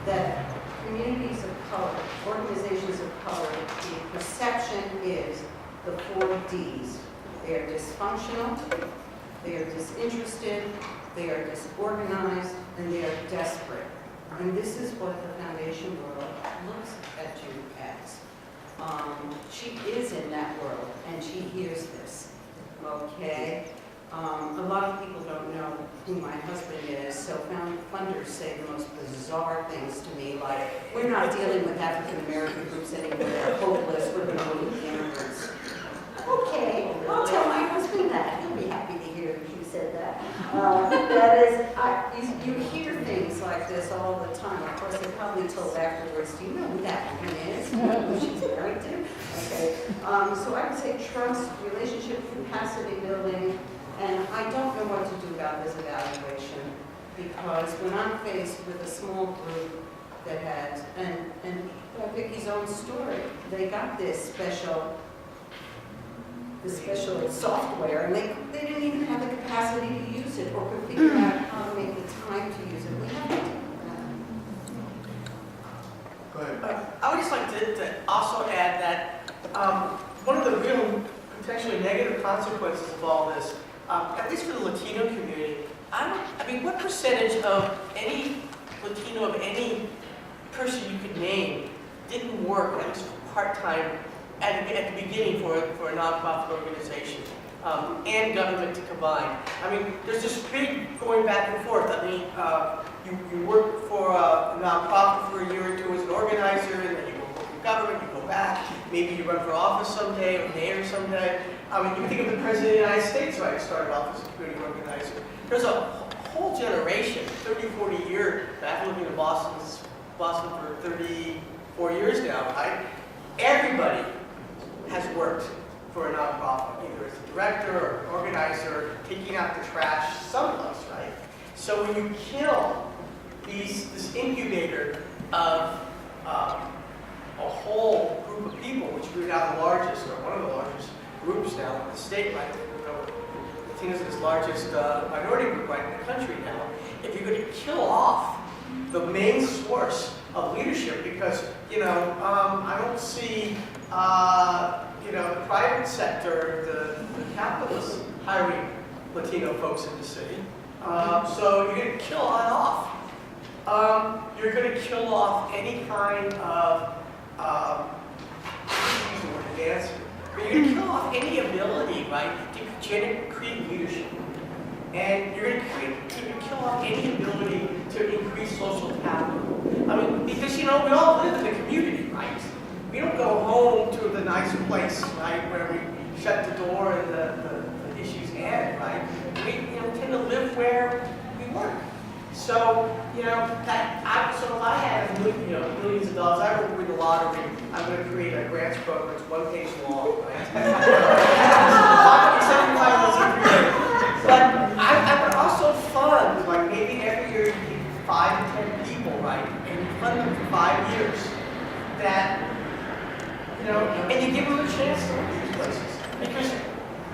Speaker 7: that communities of color, organizations of color, the perception is the 4 Ds. They are dysfunctional, they are disinterested, they are disorganized, and they are desperate. And this is what the foundation world looks at you as. She is in that world, and she hears this, okay? A lot of people don't know who my husband is, so funders say the most bizarre things to me, like, we're not dealing with African American groups anymore, they're hopeless, we're going to go to immigrants. Okay, I'll tell my husband that. He'll be happy to hear that you said that. You hear things like this all the time. Of course, they're probably told afterwards, do you know who that woman is? Who she's married to? Okay. So I would say trust, relationship capacity building, and I don't know what to do about this evaluation because when I'm faced with a small group that has, and Vicky's own story, they got this special software, and they didn't even have the capacity to use it or could figure out how to make the time to use it. We have to do that.
Speaker 6: Go ahead.
Speaker 5: I would just like to also add that one of the real potentially negative consequences of all this, at least for the Latino community, I mean, what percentage of any Latino, of any person you could name, didn't work, at least part-time, at the beginning for a nonprofit organization and government to combine? I mean, there's this big going back and forth. I mean, you work for a nonprofit for a year or two as an organizer, and then you go work for government, you go back, maybe you run for office someday, or mayor someday. I mean, you think of the President of the United States, right? Started off as a community organizer. There's a whole generation, 30, 40 years, I've been living in Boston for 34 years now, right? Everybody has worked for a nonprofit, either as a director or an organizer, taking out the trash, some of us, right? So when you kill this incubator of a whole group of people, which we're now the largest, or one of the largest groups now in the state, right? Latinos are the largest minority group right in the country now. If you're going to kill off the main source of leadership, because, I don't see, the private sector, the capitalists hiring Latino folks in the city. So you're going to kill that off. You're going to kill off any kind of, dance. But you're going to kill off any ability, right, to create leadership. And you're going to kill off any ability to increase social capital. I mean, because, we all live in the community, right? We don't go home to the nice place, right, where we shut the door and the issues end, right? We tend to live where we work. So, so if I had millions of dollars, I would win the lottery, I'm going to create a grants program, it's 1 page long, right? But I would also fund, like maybe every year you give 5 to 10 people, right? And you fund them for 5 years. That, and you give them a chance to work these places. Because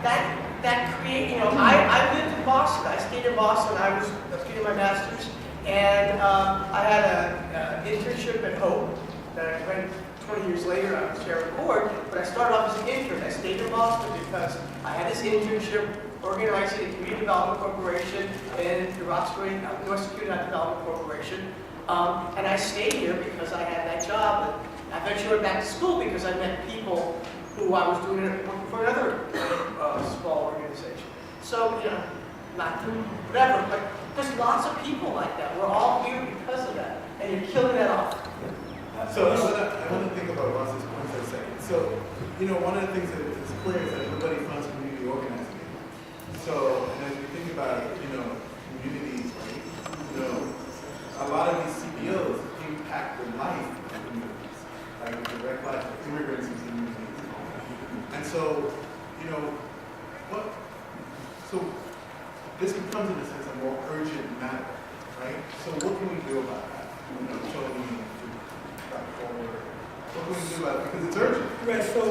Speaker 5: that create, I lived in Boston. I stayed in Boston. I was getting my master's. And I had an internship at Hope that I went 20 years later. I was chair of the board. But I started off as an intern. I stayed in Boston because I had this internship organizing a community development corporation in the Roxbury, North Security Development Corporation. And I stayed here because I had that job. And I eventually went back to school because I met people who I was doing it working for another small organization. So, not whatever, but there's lots of people like that. We're all here because of that. And you're killing that off.
Speaker 6: So I want to think about Ross's point for a second. So, one of the things that is clear is that nobody funds community organizing. So, and as we think about, communities, a lot of these CBOs impact the life of communities, like the direct life of immigrants and communities. And so, So this becomes, in a sense, a more urgent matter, right? So what can we do about that? You know, Tony, Dr. Forward, what can we do about it? Because it's urgent.
Speaker 8: Right, so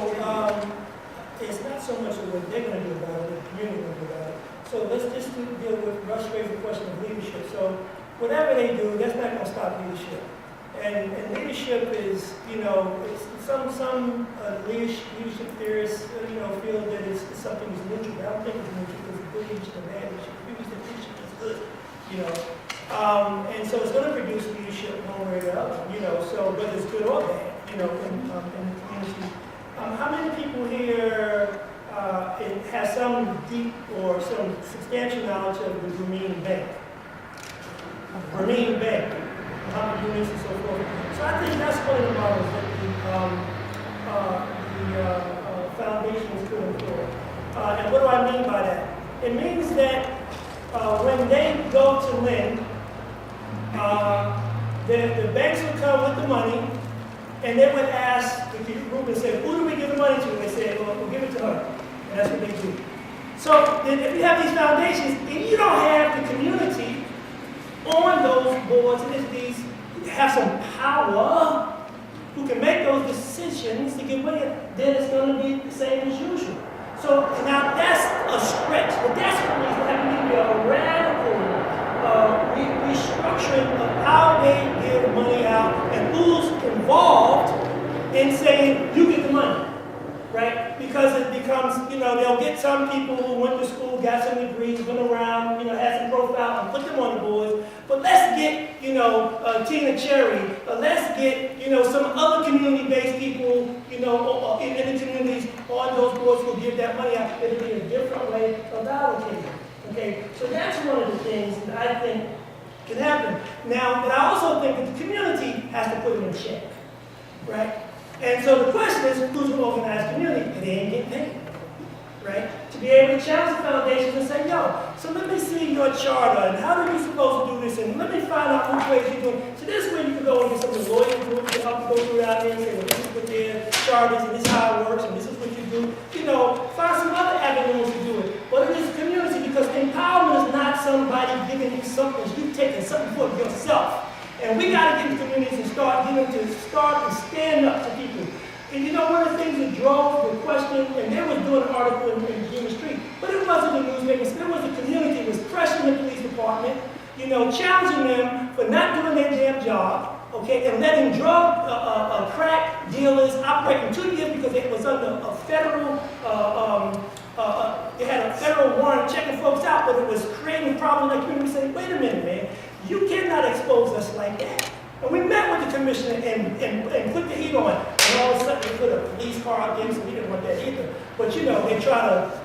Speaker 8: it's not so much of what they're going to do about it, the community going to do about it. So let's just deal with, Rush raised the question of leadership. So whatever they do, that's not going to stop leadership. And leadership is, you know, it's some leadership theorists, you know, feel that it's something that's neutral. I don't think it's neutral. It's good leadership and bad leadership. Leadership is good, you know. And so it's going to produce leadership one way or the other, you know. So whether it's good or bad, you know, in the community. How many people here have some deep or some substantial knowledge of the Grameen Bank? Grameen Bank, how many units and so forth. So I think that's one of the models that the foundation is put employ. And what do I mean by that? It means that when they go to lend, the banks will come with the money, and they would ask the group and say, who do we give the money to? And they say, well, we'll give it to her. And that's what they do. So then if you have these foundations, and you don't have the community on those boards, and if these have some power who can make those decisions to give money, then it's going to be the same as usual. So now that's a stretch, but that's what needs to happen. Needs to be a radical restructuring of how they give money out and who's involved in saying, you get the money, right? Because it becomes, you know, they'll get some people who went to school, got some degrees, went around, you know, had some profile and put them on the boards. But let's get, you know, Tina Cherry, let's get, you know, some other community-based people, you know, in the communities on those boards who give that money out. It'll be a different way of allocating. Okay, so that's one of the things that I think can happen. Now, but I also think that the community has to put it in check, right? And so the question is, who's going to organize community? And they ain't getting paid, right? To be able to challenge the foundation and say, yo, so let me see your charter, and how are you supposed to do this, and let me find out which ways you're doing. So this way you can go and get some of the lawyer groups to help go through out there and say, well, this is what their charters, and this is how it works, and this is what you do. You know, find some other avenues to do it. But it is community, because empowerment is not somebody giving you something, you taking something for yourself. And we got to get the communities and start getting to start and stand up to people. And you know, one of the things that drove the question, and they was doing an article in Jimmy Street, but it wasn't the newspapers, it was the community. It was pressuring the police department, you know, challenging them for not doing their damn job, okay, and letting drug crack dealers operate in 2 years because it was under a federal, they had a federal warrant checking folks out, but it was creating problems like community saying, wait a minute, man, you cannot expose us like that. And we met with the commissioner and put the heat on. And all of a sudden they put a police car out there, so we didn't want that either. But you know, they try to,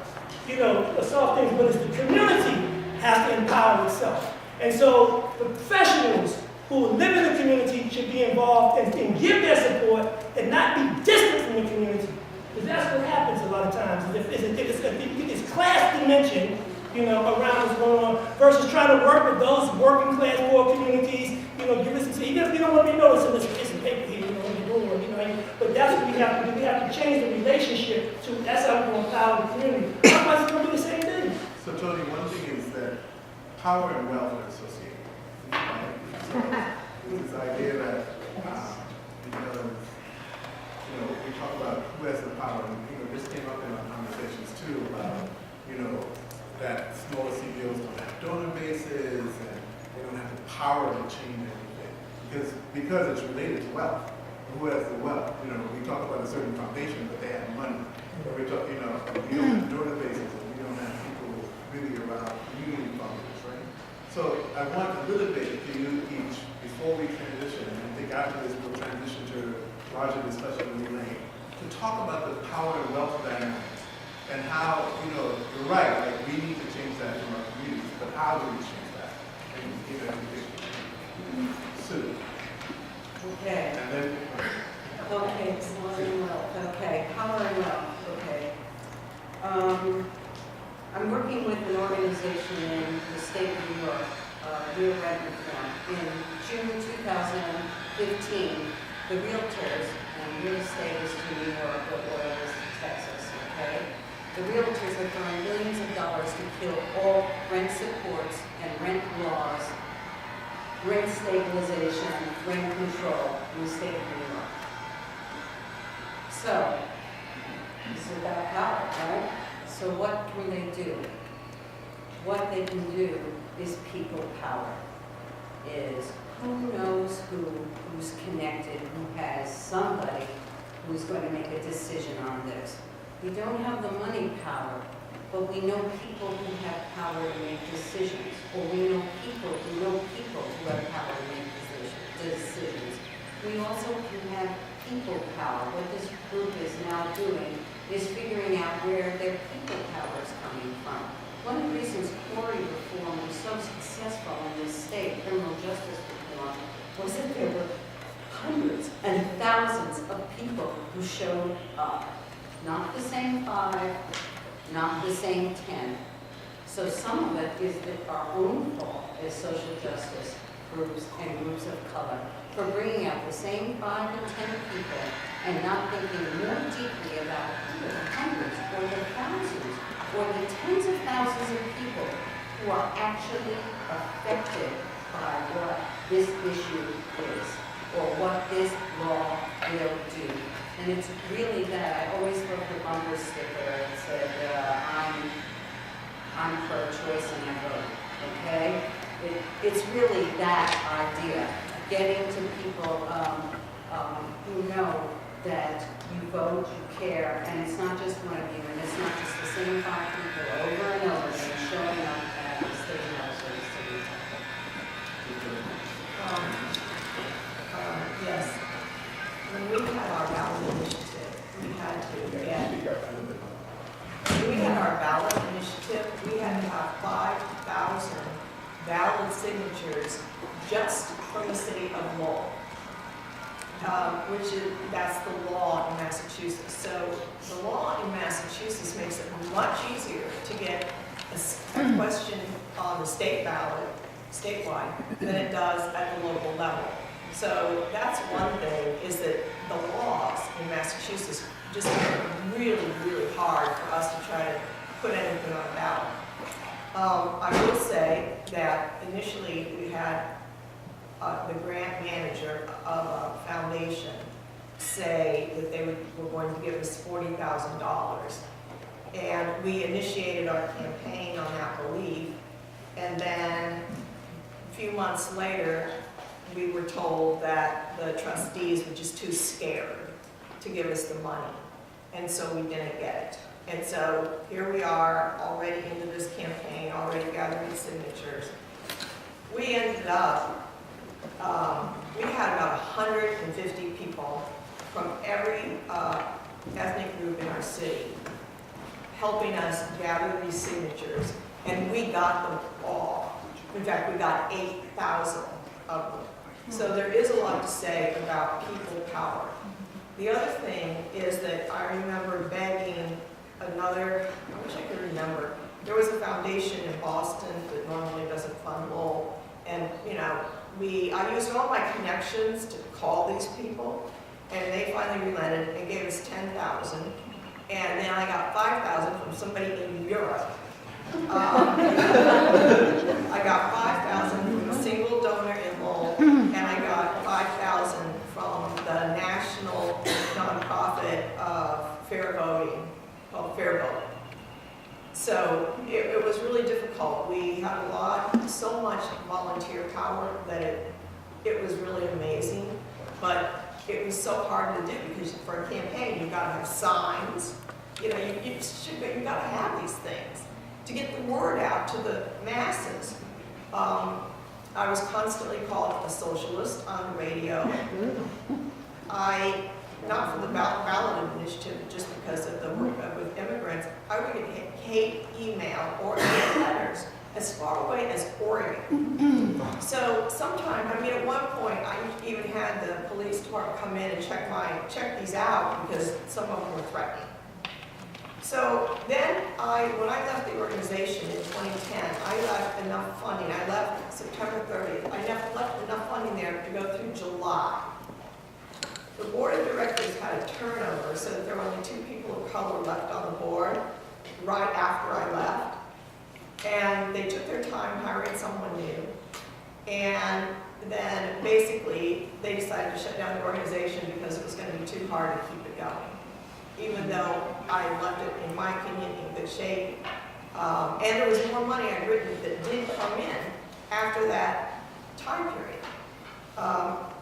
Speaker 8: you know, solve things, but it's the community has to empower itself. And so the professionals who live in the community should be involved and give their support and not be distant from the community. Because that's what happens a lot of times. It's class dimension, you know, around what's going on, versus trying to work with those working class poor communities, you know, give us a, even if you don't want to be noticed in this piece of paper here, you know, what you're doing, you know, but that's what we have to do. We have to change the relationship to, that's how we're going to empower the community. Otherwise, it's going to be the same thing.
Speaker 6: So Tony, one thing is that power and wealth are associated. Right? So this idea that, because, you know, we talk about who has the power, and, you know, this came up in our conversations too about, you know, that smaller CEOs don't have donor bases and they don't have the power to change anything because it's related to wealth. Who has the wealth? You know, we talk about a certain foundation, but they have money. Or we talk, you know, we don't have donor bases and we don't have people really around community founders, right? So I want a little bit for you each before we transition, and I think after this we'll transition to larger discussion with Elaine, to talk about the power and wealth dynamic. And how, you know, you're right, like we need to change that in our communities, but how do we change that? And, you know, Sue.
Speaker 7: Okay.
Speaker 6: And then,
Speaker 7: Okay, power and wealth. Okay, power and wealth. Okay. I'm working with an organization in the state of New York, Real Rent Reform. In June 2015, the realtors, and real estate is to New York, but oil is to Texas, okay? The realtors are throwing billions of dollars to kill all rent supports and rent laws, rent stabilization, rent control in the state of New York. So, this is about power, right? So what can they do? What they can do is people power. Is who knows who's connected, who has somebody who's going to make a decision on this. We don't have the money power, but we know people who have power to make decisions, or we know people who have power to make decisions. We also can have people power. What this group is now doing is figuring out where their people power is coming from. One of the reasons quarry reform was so successful in this state, criminal justice reform, was that there were hundreds and thousands of people who showed up. Not the same 5, not the same 10. So some of it is that our own fault as social justice groups and groups of color for bringing out the same 5 to 10 people and not thinking more deeply about the hundreds or the thousands or the tens of thousands of people who are actually affected by what this issue is or what this law will do. And it's really that. I always wrote the bumper sticker that said, I'm pro-choice and I vote, okay? It's really that idea, getting to people who know that you vote, you care, and it's not just one of you, and it's not just the same 5 people over and over again showing up at the state house or the city temple.
Speaker 3: Yes. When we had our ballot initiative, we had to have 5,000 valid signatures just from the city of Lowell, that's the law in Massachusetts. So the law in Massachusetts makes it much easier to get a question on the state ballot, statewide, than it does at the local level. So that's one thing, is that the laws in Massachusetts just make it really, really hard for us to try to put anything on a ballot. I will say that initially we had the grant manager of a foundation say that they were going to give us $40,000. And we initiated our campaign on that belief. And then a few months later, we were told that the trustees were just too scared to give us the money. And so we didn't get it. And so here we are, already into this campaign, already gathering signatures. We ended up, we had about 150 people from every ethnic group in our city helping us gather these signatures, and we got them all. In fact, we got 8,000 of them. So there is a lot to say about people power. The other thing is that I remember begging another, I wish I could remember, there was a foundation in Boston that normally doesn't fund Lowell, and I used all my connections to call these people, and they finally relented and gave us 10,000, and then I got 5,000 from somebody in Europe. I got 5,000 from a single donor in Lowell, and I got 5,000 from the national nonprofit of fair voting, called Fair Vote. So it was really difficult. We had so much volunteer power that it was really amazing, but it was so hard to do because for a campaign you've got to have signs. You got to have these things to get the word out to the masses. I was constantly called a socialist on the radio. Not for the ballot initiative, just because of the work with immigrants, I would get hate email or letters as far away as Oregon. So sometimes, at one point, I even had the police department come in and check these out because some of them were threatening. So then when I left the organization in 2010, I left enough funding. I left September 30th. I left enough funding there to go through July. The board of directors had a turnover so that there were only 2 people of color left on the board. right after I left. And they took their time hiring someone new. And then basically, they decided to shut down the organization because it was going to be too hard to keep it going. Even though I left it, in my opinion, in good shape. And there was more money I'd written that did come in after that time period.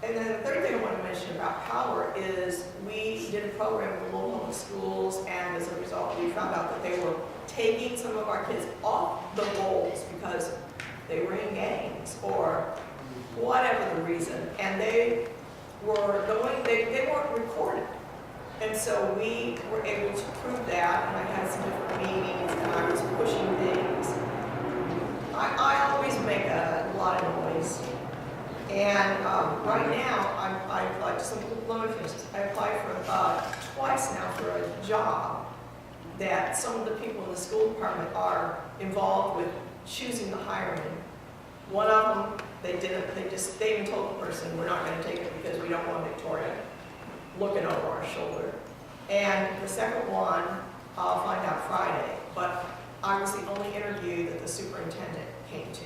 Speaker 3: And then the third thing I want to mention about power is we did a program with local public schools, and as a result, we found out that they were taking some of our kids off the rolls because they were in gangs or whatever the reason, and they were going, they weren't recorded. And so we were able to prove that, and I had some different meetings, and I was pushing things. I always make a lot of noise. And right now, I applied to some locations. I applied for twice now for a job that some of the people in the school department are involved with choosing the hiring. One of them, they even told the person, we're not going to take it because we don't want Victoria looking over our shoulder. And the second one, I'll find out Friday, but I was the only interview that the superintendent came to.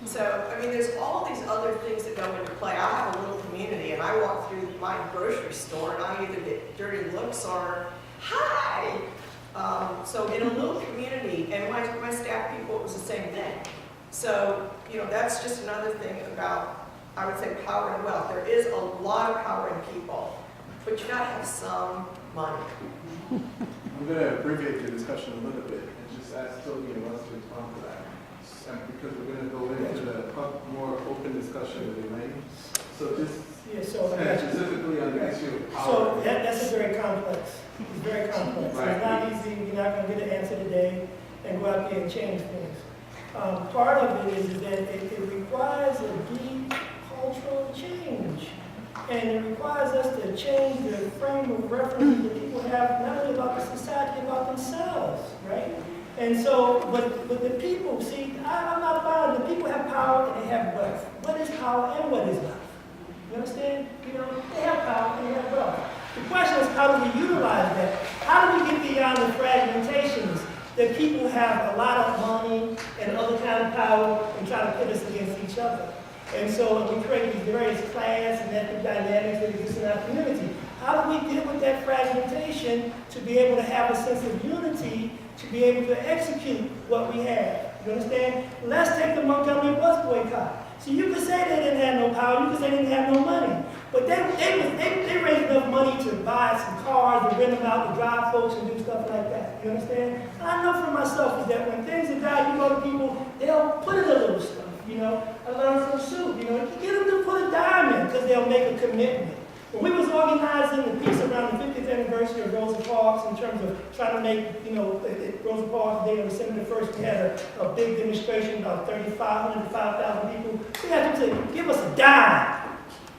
Speaker 3: So, I mean, there's all these other things that go into play. I have a little community, and I walk through my grocery store, and I either get dirty looks or, hi! So in a little community, and my staff people, it was the same thing. So, you know, that's just another thing about, I would say, power and wealth. There is a lot of power in people, but you gotta have some money.
Speaker 6: I'm going to abbreviate the discussion a little bit and just ask Toby and Russ to respond to that. Because we're going to go into the more open discussion with Elaine. So just specifically on the issue of power.
Speaker 8: So that's a very complex. It's very complex.
Speaker 6: Right.
Speaker 8: It's not easy. You're not going to get an answer today and go out there and change things. Part of it is that it requires a deep cultural change. And it requires us to change the frame of reference that people have, not only about the society, about themselves, right? And so, but the people, see, I'm not buying the people have power and they have wealth. What is power and what is wealth? You understand? You know, they have power and they have wealth. The question is, how do we utilize that? How do we get beyond the fragmentations that people have a lot of money and other kind of power and try to pit us against each other? And so we create these various class and ethnic dynamics that exist in our community. How do we deal with that fragmentation to be able to have a sense of unity, to be able to execute what we have? You understand? Let's take the Montgomery bus boycott. So you could say they didn't have no power, you could say they didn't have no money. But they raised enough money to buy some cars, to rent them out, to drive folks and do stuff like that. You understand? I know for myself is that when things are done, you go to people, they'll put in a little stuff. You know, I learned from Sue, you know, you get them to put a dime in because they'll make a commitment. When we was organizing the piece around the 50th anniversary of Rosa Parks in terms of trying to make, you know, Rosa Parks Day on December the 1st, we had a big demonstration, about 3,500 to 5,000 people. We had them to give us a dime,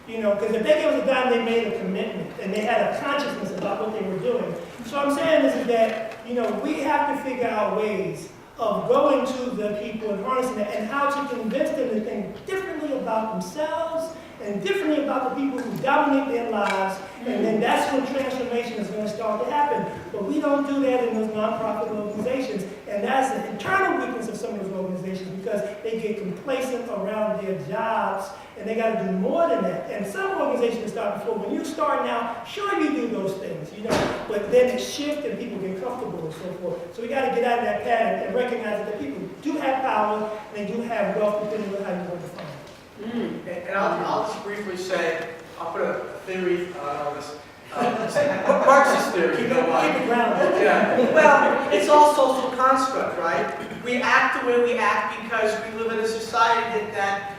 Speaker 8: you know, because if they gave us a dime, they made a commitment and they had a consciousness about what they were doing. So what I'm saying is that, you know, we have to figure out ways of going to the people and harnessing that, and how to convince them to think differently about themselves and differently about the people who dominate their lives, and then that's when transformation is going to start to happen. But we don't do that in those nonprofit organizations, and that's the internal weakness of some of those organizations because they get complacent around their jobs, and they got to do more than that. And some organizations start before. When you start now, sure you do those things, you know, but then it shifts and people get comfortable and so forth. So we got to get out of that pattern and recognize that people do have power and they do have wealth depending on how you want to define it.
Speaker 5: And I'll just briefly say, I'll put a theory on all this. Marxist theory, you know why?
Speaker 8: Keep it grounded.
Speaker 5: Yeah. Well, it's all social construct, right? We act the way we act because we live in a society that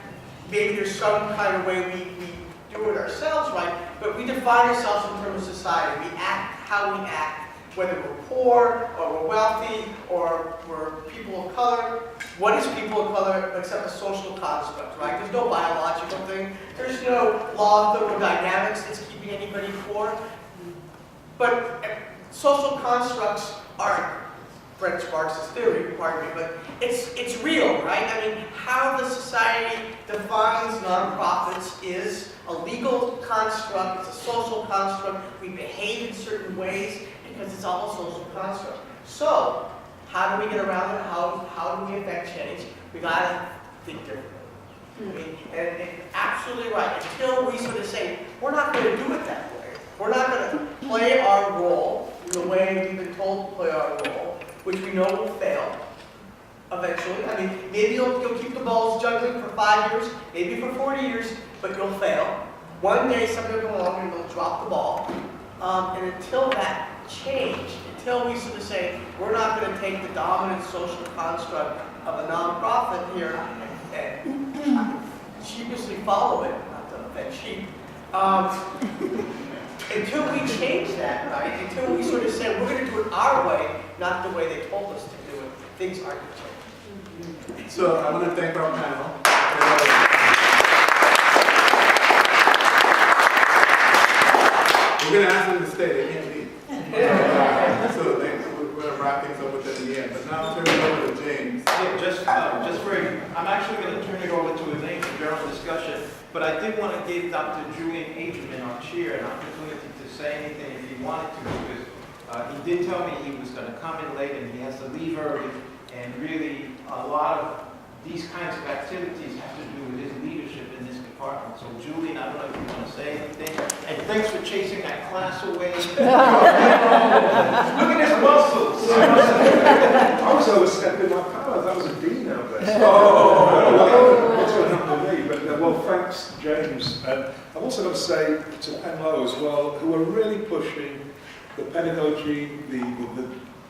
Speaker 5: maybe there's some kind of way we do it ourselves, right? But we define ourselves in terms of society. We act how we act, whether we're poor or we're wealthy or we're people of color. What is people of color except a social construct, right? There's no biological thing. There's no law of thermodynamics that's keeping anybody poor. But social constructs aren't French Marxist theory, pardon me, but it's real, right? I mean, how the society defines nonprofits is a legal construct, it's a social construct. We behave in certain ways because it's all a social construct. So, how do we get around it? How do we affect change? We gotta think differently. I mean, and absolutely right. Until we sort of say, we're not going to do it that way. We're not going to play our role in the way we've been told to play our role, which we know will fail eventually. I mean, maybe you'll keep the balls juggling for 5 years, maybe for 40 years, but you'll fail. One day somebody will come along and will drop the ball. And until that change, until we sort of say, we're not going to take the dominant social construct of a nonprofit here and sheepishly follow it, not to offend sheep, until we change that, right? Until we sort of say, we're going to do it our way, not the way they told us to do it, things aren't going to change.
Speaker 6: So I want to thank our panel. We're going to ask them to stay, they can't leave. So we're going to wrap things up with them in the end. But now I'll turn it over to James.
Speaker 1: Yeah, just for, I'm actually going to turn it over to Elaine for general discussion, but I did want to give Dr. Julian Agerman, our chair, an opportunity to say anything if he wanted to, because he did tell me he was going to come in late and he has to leave early, and really a lot of these kinds of activities have to do with his leadership in this department. So Julian, I don't know if you want to say anything, and thanks for chasing that class away. Look at his muscles.
Speaker 9: I was overstepping my powers. That was a dean out there. What's going to happen to me? But well, thanks, James. And I've also got to say to Penlow as well, who are really pushing the pedagogy, the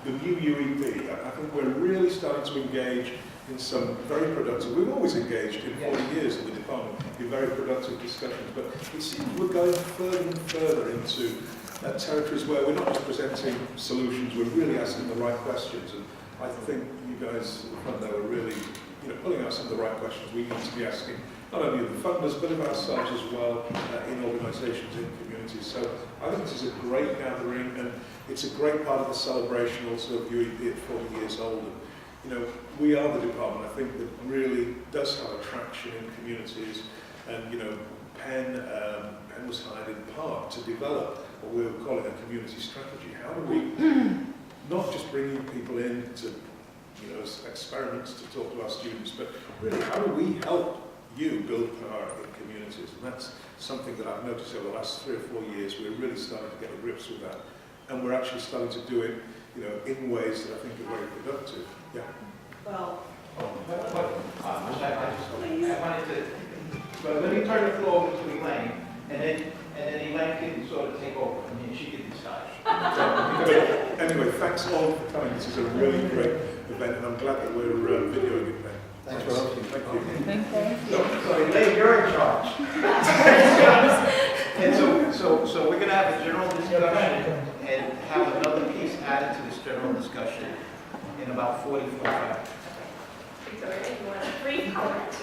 Speaker 9: new UEP. I think we're really starting to engage in some very productive, we've always engaged in 40 years in the department in very productive discussions, but it seems we're going further and further into territories where we're not just presenting solutions, we're really asking the right questions. And I think you guys at the front there are really pulling out some of the right questions we need to be asking, not only of the funders, but of ourselves as well, in organisations, in communities. So I think this is a great gathering, and it's a great part of the celebration also of UEP at 40 years old. And, we are the department, I think, that really does have a traction in communities. And, Penn was hired in part to develop what we would call it a community strategy. How do we not just bring people in to, as experiments to talk to our students, but really how do we help you build power in communities? And that's something that I've noticed over the last 3 or 4 years. We're really starting to get to grips with that. And we're actually starting to do it, in ways that I think are very productive. Yeah.
Speaker 3: Well,
Speaker 1: I wanted to, but let me turn the floor over to Elaine, and then Elaine can sort of take over, and then she can decide.
Speaker 9: Anyway, thanks all for coming. This is a really great event, and I'm glad that we're videoing it, Ben.
Speaker 6: Thanks for hosting.
Speaker 9: Thank you.
Speaker 1: So Elaine, you're in charge. And so we're going to have a general discussion and have another piece added to this general discussion in about 45 minutes.
Speaker 3: Victoria, you want a brief comment?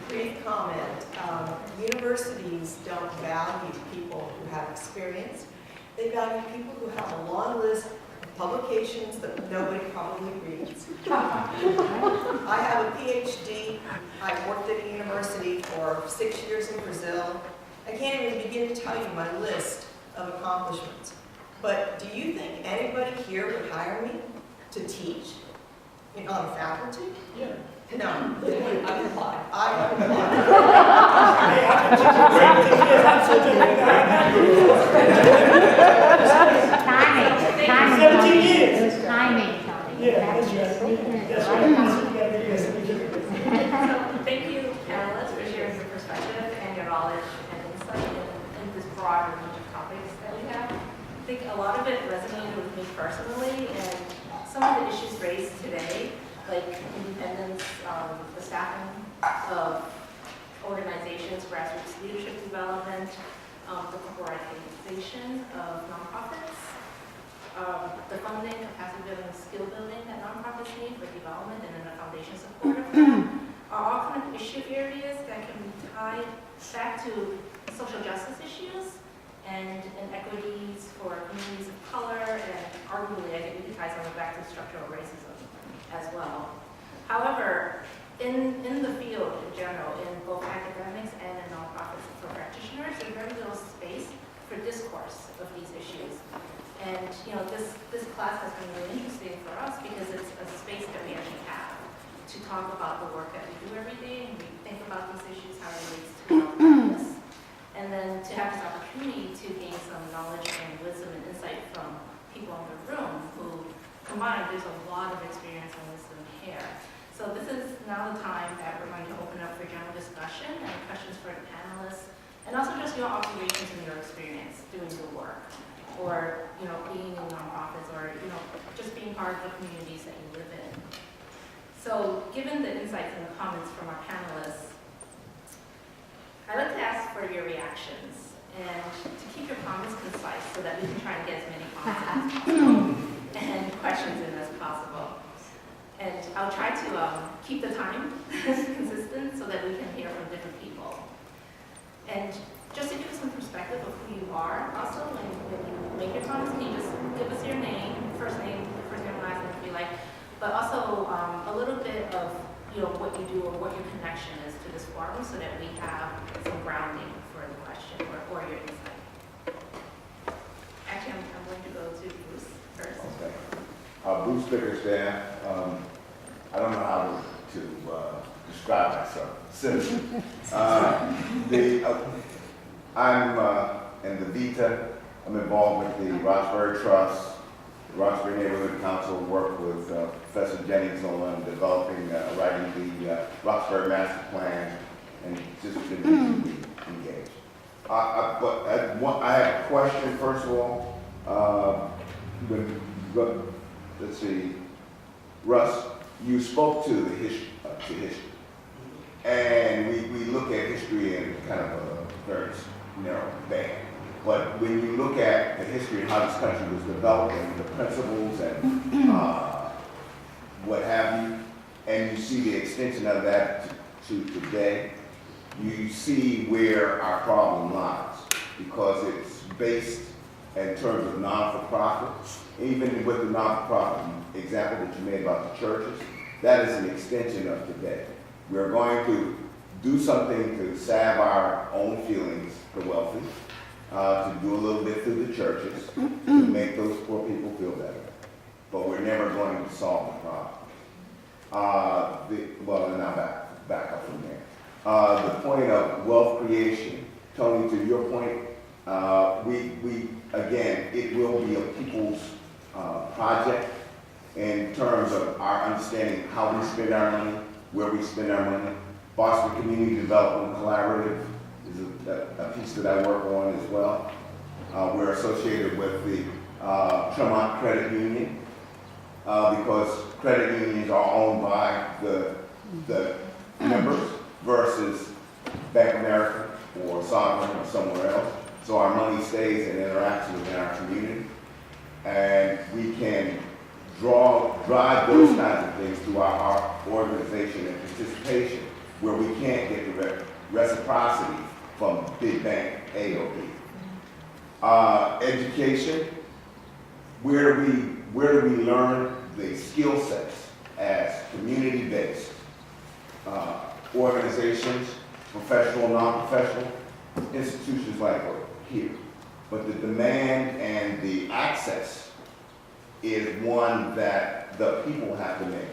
Speaker 3: Brief comment. Universities don't value people who have experience. They value people who have a long list of publications that nobody probably reads. I have a PhD. I worked at a university for 6 years in Brazil. I can't even begin to tell you my list of accomplishments. But do you think anybody here would hire me to teach on a faculty?
Speaker 8: Yeah.
Speaker 3: No, I would apply. I would
Speaker 8: apply. 17 years.
Speaker 10: It was timing, Tony.
Speaker 8: Yeah, that's right. That's right.
Speaker 11: Thank you, panelists, for sharing your perspective and your knowledge and insight in this broad range of topics that we have. I think a lot of it resonated with me personally, and some of the issues raised today, like independence, the staffing of organizations, grassroots leadership development, the corporatization of nonprofits, the funding, capacity building, and skill building that nonprofits need for development, and then the foundation support of that, are all kind of issue areas that can be tied back to social justice issues and inequities for communities of color, and arguably, I think we can tie some of it back to structural racism as well. However, in the field in general, in both academics and in nonprofits for practitioners, there's very little space for discourse of these issues. And, you know, this class has been really interesting for us because it's a space that we actually have to talk about the work that we do every day, and we think about these issues, how it relates to our practice. And then to have this opportunity to gain some knowledge and wisdom and insight from people in the room who combined, there's a lot of experience and wisdom here. So this is now the time that we're going to open up for general discussion and questions for the panelists, and also just your observations and your experience doing the work, or, you know, being in nonprofits, or, you know, just being part of the communities that you live in. So given the insights and the comments from our panelists, I'd like to ask for your reactions and to keep your comments concise so that we can try and get as many comments and questions in as possible. And I'll try to keep the time consistent so that we can hear from different people. And just to give us some perspective of who you are, also when you make your comments, can you just give us your name, first name, last name if you like, but also a little bit of, you know, what you do or what your connection is to this forum so that we have some grounding for the question or your insight. Actually, I'm going to go to Bruce first.
Speaker 10: Okay. Bruce Bickerstaff. I don't know how to describe myself. Citizen. I'm in the VITA. I'm involved with the Roxbury Trust, the Roxbury Neighborhood Council, work with Professor Jennings on developing, writing the Roxbury Master Plan, and just been recently engaged. But I have a question, first of all. Let's see, Russ, you spoke to the history, and we look at history in kind of a very narrow band. But when you look at the history of how this country was developed and the principles and what have you, and you see the extension of that to today, you see where our problem lies, because it's based in terms of non-for-profit. Even with the non-for-profit example that you made about the churches, that is an extension of today. We're going to do something to salve our own feelings, the wealthy, to do a little bit through the churches to make those poor people feel better. But we're never going to solve the problem. Well, and I'll back up from there. The point of wealth creation, Tony, to your point, again, it will be a people's project in terms of our understanding how we spend our money, where we spend our money. Boston Community Development Collaborative is a piece that I work on as well. We're associated with the Tremont Credit Union because credit unions are owned by the members versus Bank of America or Sovereign or somewhere else. So our money stays and interacts within our community. And we can drive those kinds of things through our organization and participation, where we can't get the reciprocity from big bank A or B. Education, where do we learn the skill sets as community-based organizations, professional, non-professional, institutions like here. But the demand and the access is one that the people have to make.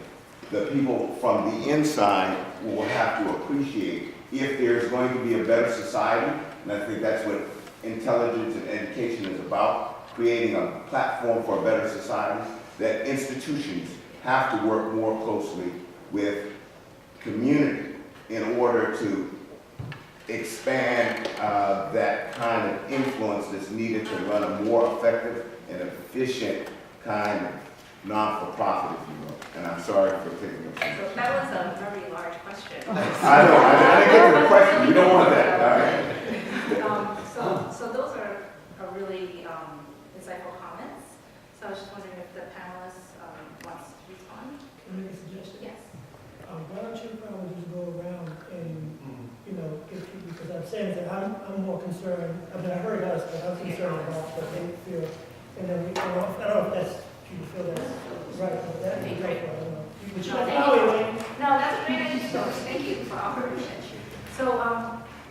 Speaker 10: The people from the inside will have to appreciate if there's going to be a better society, and I think that's what intelligence and education is about, creating a platform for a better society, that institutions have to work more closely with community in order to expand that kind of influence that's needed to run a more effective and efficient kind of non-for-profit, if you will. And I'm sorry for taking the time.
Speaker 11: So that was a very large question.
Speaker 10: I know, I didn't get to the question. You don't want that, all right?
Speaker 11: So those are really insightful comments. So I was just wondering if the panelists wants to respond.
Speaker 8: Can I make a suggestion?
Speaker 11: Yes.
Speaker 8: Why don't you probably just go around and, you know, give people, because I'm saying that I'm more concerned, I mean, I heard us, but I'm concerned about what they feel. And then I don't know if that's, you feel that's right, but that'd be great. I don't know. Would you like
Speaker 11: No, that's a great idea, so thank you for offering it. So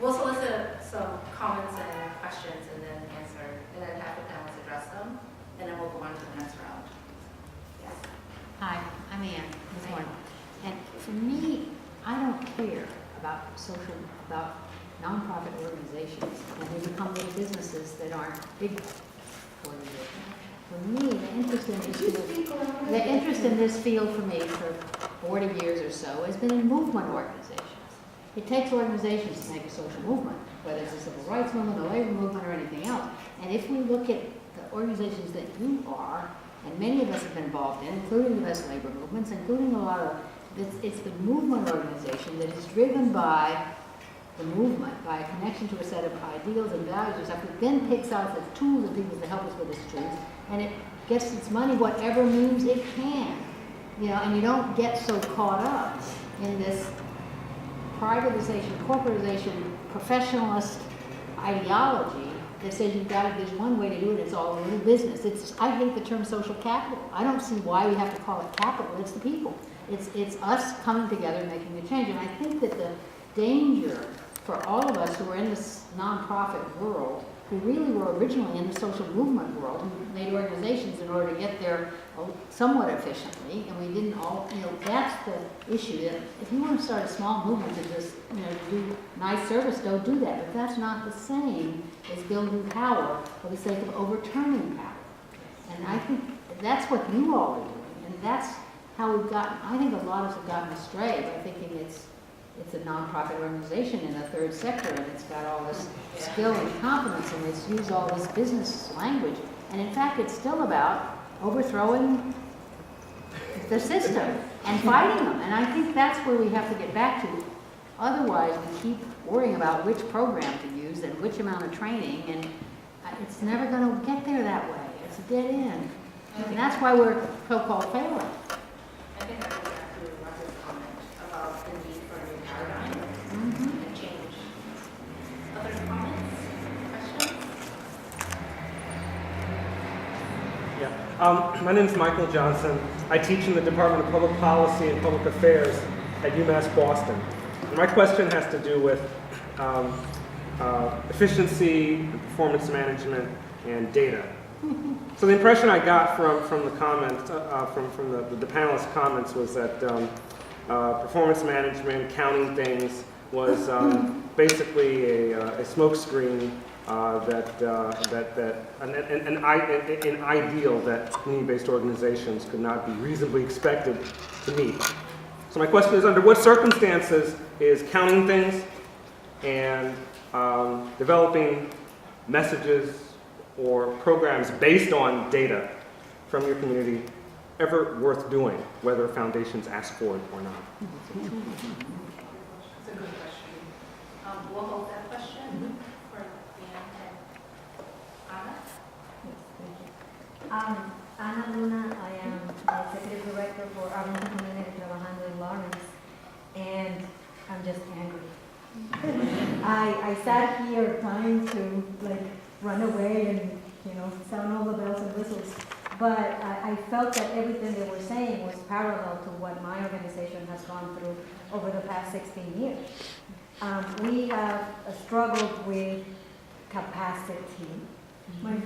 Speaker 11: we'll solicit some comments and questions and then answer, and then have the panelists address them. And then
Speaker 12: care about nonprofit organizations, and they become little businesses that aren't big organizations. For me, the interest in this field for me for 40 years or so has been in movement organizations. It takes organizations to make a social movement, whether it's a civil rights movement, a labor movement, or anything else. And if we look at the organizations that you are, and many of us have been involved in, including the best labor movements, including a lot of, it's the movement organization that is driven by the movement, by a connection to a set of ideals and values and stuff, that then picks out the tools and people to help us with its truths, and it gets its money whatever means it can. You know, and you don't get so caught up in this privatization, corporatization, professionalist ideology that says there's one way to do it, it's all a little business. I hate the term social capital. I don't see why we have to call it capital. It's the people. It's us coming together and making a change. And I think that the danger for all of us who are in this nonprofit world, who really were originally in the social movement world, who made organizations in order to get there somewhat efficiently, and we didn't all, that's the issue. That if you want to start a small movement to just, do nice service, go do that. But that's not the same as building power for the sake of overturning power. And I think that's what you all are doing, and that's how we've gotten, I think a lot of us have gotten astray by thinking it's a nonprofit organization in a third sector, and it's got all this skill and competence, and it's used all this business language. And in fact, it's still about overthrowing the system and fighting them. And I think that's where we have to get back to. Otherwise, we keep worrying about which program to use and which amount of training, and it's never going to get there that way. It's a dead end. And that's why we're so-called failing.
Speaker 11: I think that goes back to Roger's comment about the need for a new paradigm and change. Other comments, questions?
Speaker 13: Yeah. My name is Michael Johnson. I teach in the Department of Public Policy and Public Affairs at UMass Boston. And my question has to do with efficiency, and performance management, and data. So the impression I got from the comments, from the panelists' comments, was that performance management, counting things, was basically a smokescreen an ideal that community-based organizations could not be reasonably expected to meet. So my question is, under what circumstances is counting things and developing messages or programs based on data from your community ever worth doing, whether foundations ask for it or not?
Speaker 11: That's a good question. We'll hold that question for Dan and Anna.
Speaker 14: Ana Luna, I am the Executive Director for Arlington Community Trabajando in Lawrence, and I'm just angry. I sat here trying to run away and sound all the bells and whistles, but I felt that everything they were saying was parallel to what my organization has gone through over the past 16 years. We have struggled with capacity. My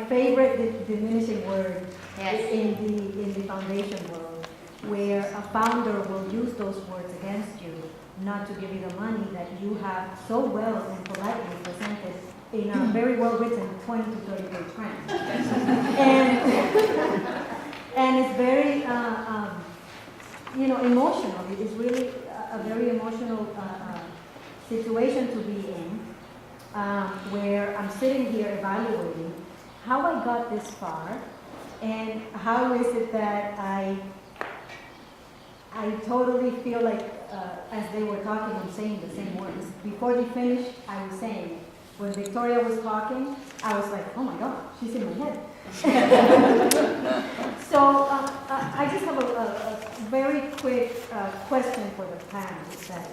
Speaker 14: favorite diminishing word in the foundation world, where a founder will use those words against you, not to give you the money that you have so well and politely presented in a very well written 20 to 30 page grant. And it's very emotional. It is really a very emotional situation to be in. Where I'm sitting here evaluating how I got this far, and how is it that I totally feel like, as they were talking, I'm saying the same words. Before they finished, I was saying, when Victoria was talking, I was like, oh my God, she's in my head. So I just have a very quick question for the panel that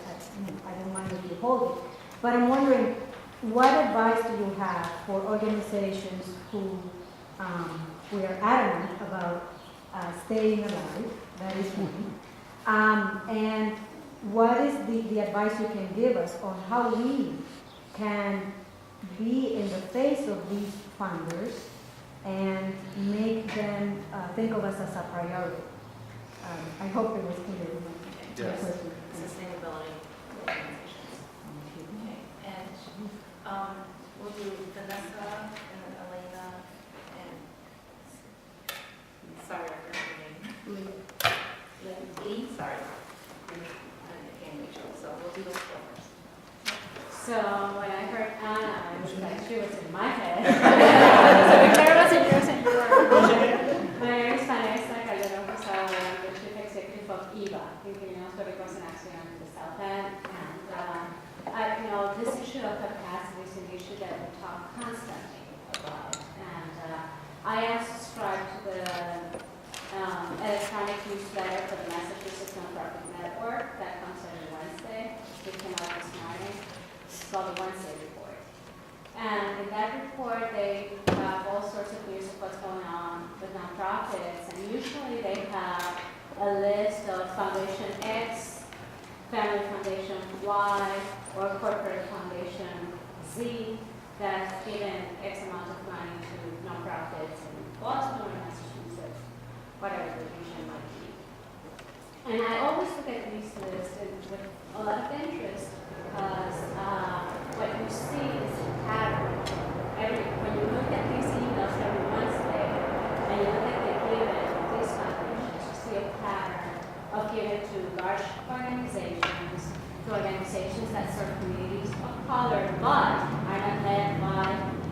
Speaker 14: I don't mind if you hold it, but I'm wondering, what advice do you have for organizations who are adamant about staying alive? That is one. And what is the advice you can give us on how we can be in the face of these funders and make them think of us as a priority? I hope it was clear.
Speaker 13: Yes.
Speaker 11: Sustainability. organizations. Okay, and we'll do Vanessa and then Elena and, sorry, I forgot her name. Lee, sorry. And Rachel, so we'll do those four first.
Speaker 14: So when I heard Anna, I was like, she was in my head. So Victoria was in yours and yours. My name is Vanessa Calderón Rosado. I'm the Chief Executive of IVA, Inquilinos Históricos en Acción in the South End. And this issue of capacity is an issue that we talk constantly about. And I am subscribed to the electronic newsletter for the Massachusetts Nonprofit Network that comes every Wednesday. It came out this morning. It's called the Wednesday Report. And in that report, they have all sorts of news of what's going on with nonprofits. And usually they have a list of Foundation X, Family Foundation Y, or Corporate Foundation Z that's given X amount of money to nonprofits in Boston or Massachusetts, whatever the region might be. And I always look at these lists with a lot of interest because what you see is a pattern. When you look at these emails every Wednesday and you look at the giving of these foundations, you see a pattern of giving to large organizations, to organizations that serve communities of color, but are not led by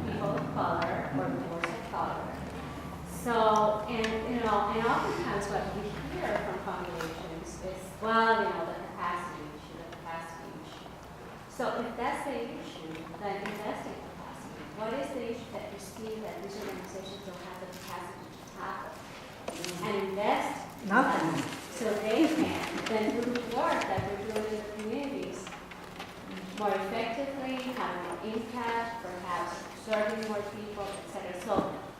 Speaker 14: people of color or divorce of color. So, and oftentimes what we hear from foundations is, well, the capacity issue. So if that's the issue, then invest in capacity. What is the issue that you see that these organizations don't have the capacity to tackle? And invest
Speaker 7: Nothing.
Speaker 14: so they can then do the work that we're doing in the communities more effectively, have more impact, perhaps serving more people, etc. So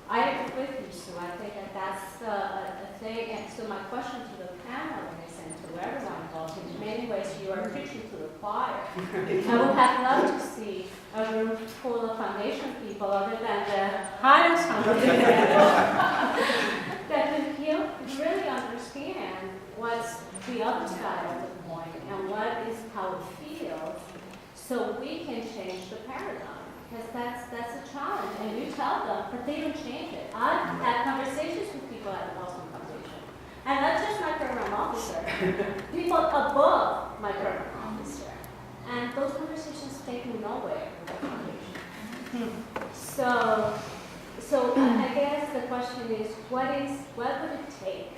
Speaker 14: I agree with you, Sue. I think that that's a thing. And so my question to the panel is, and to everyone involved, in many ways you are preaching to the choir. I would have loved to see a room full of foundation people other than the highest foundation that can really understand what's the other side of the coin and what is how it feels, so we can change the paradigm. Because that's a challenge, and you tell them, but they don't change it. I've had conversations with people at the Boston Foundation, and not just my program officer, people above my program officer, and those conversations take me nowhere with the foundation. So I guess the question is, what would it take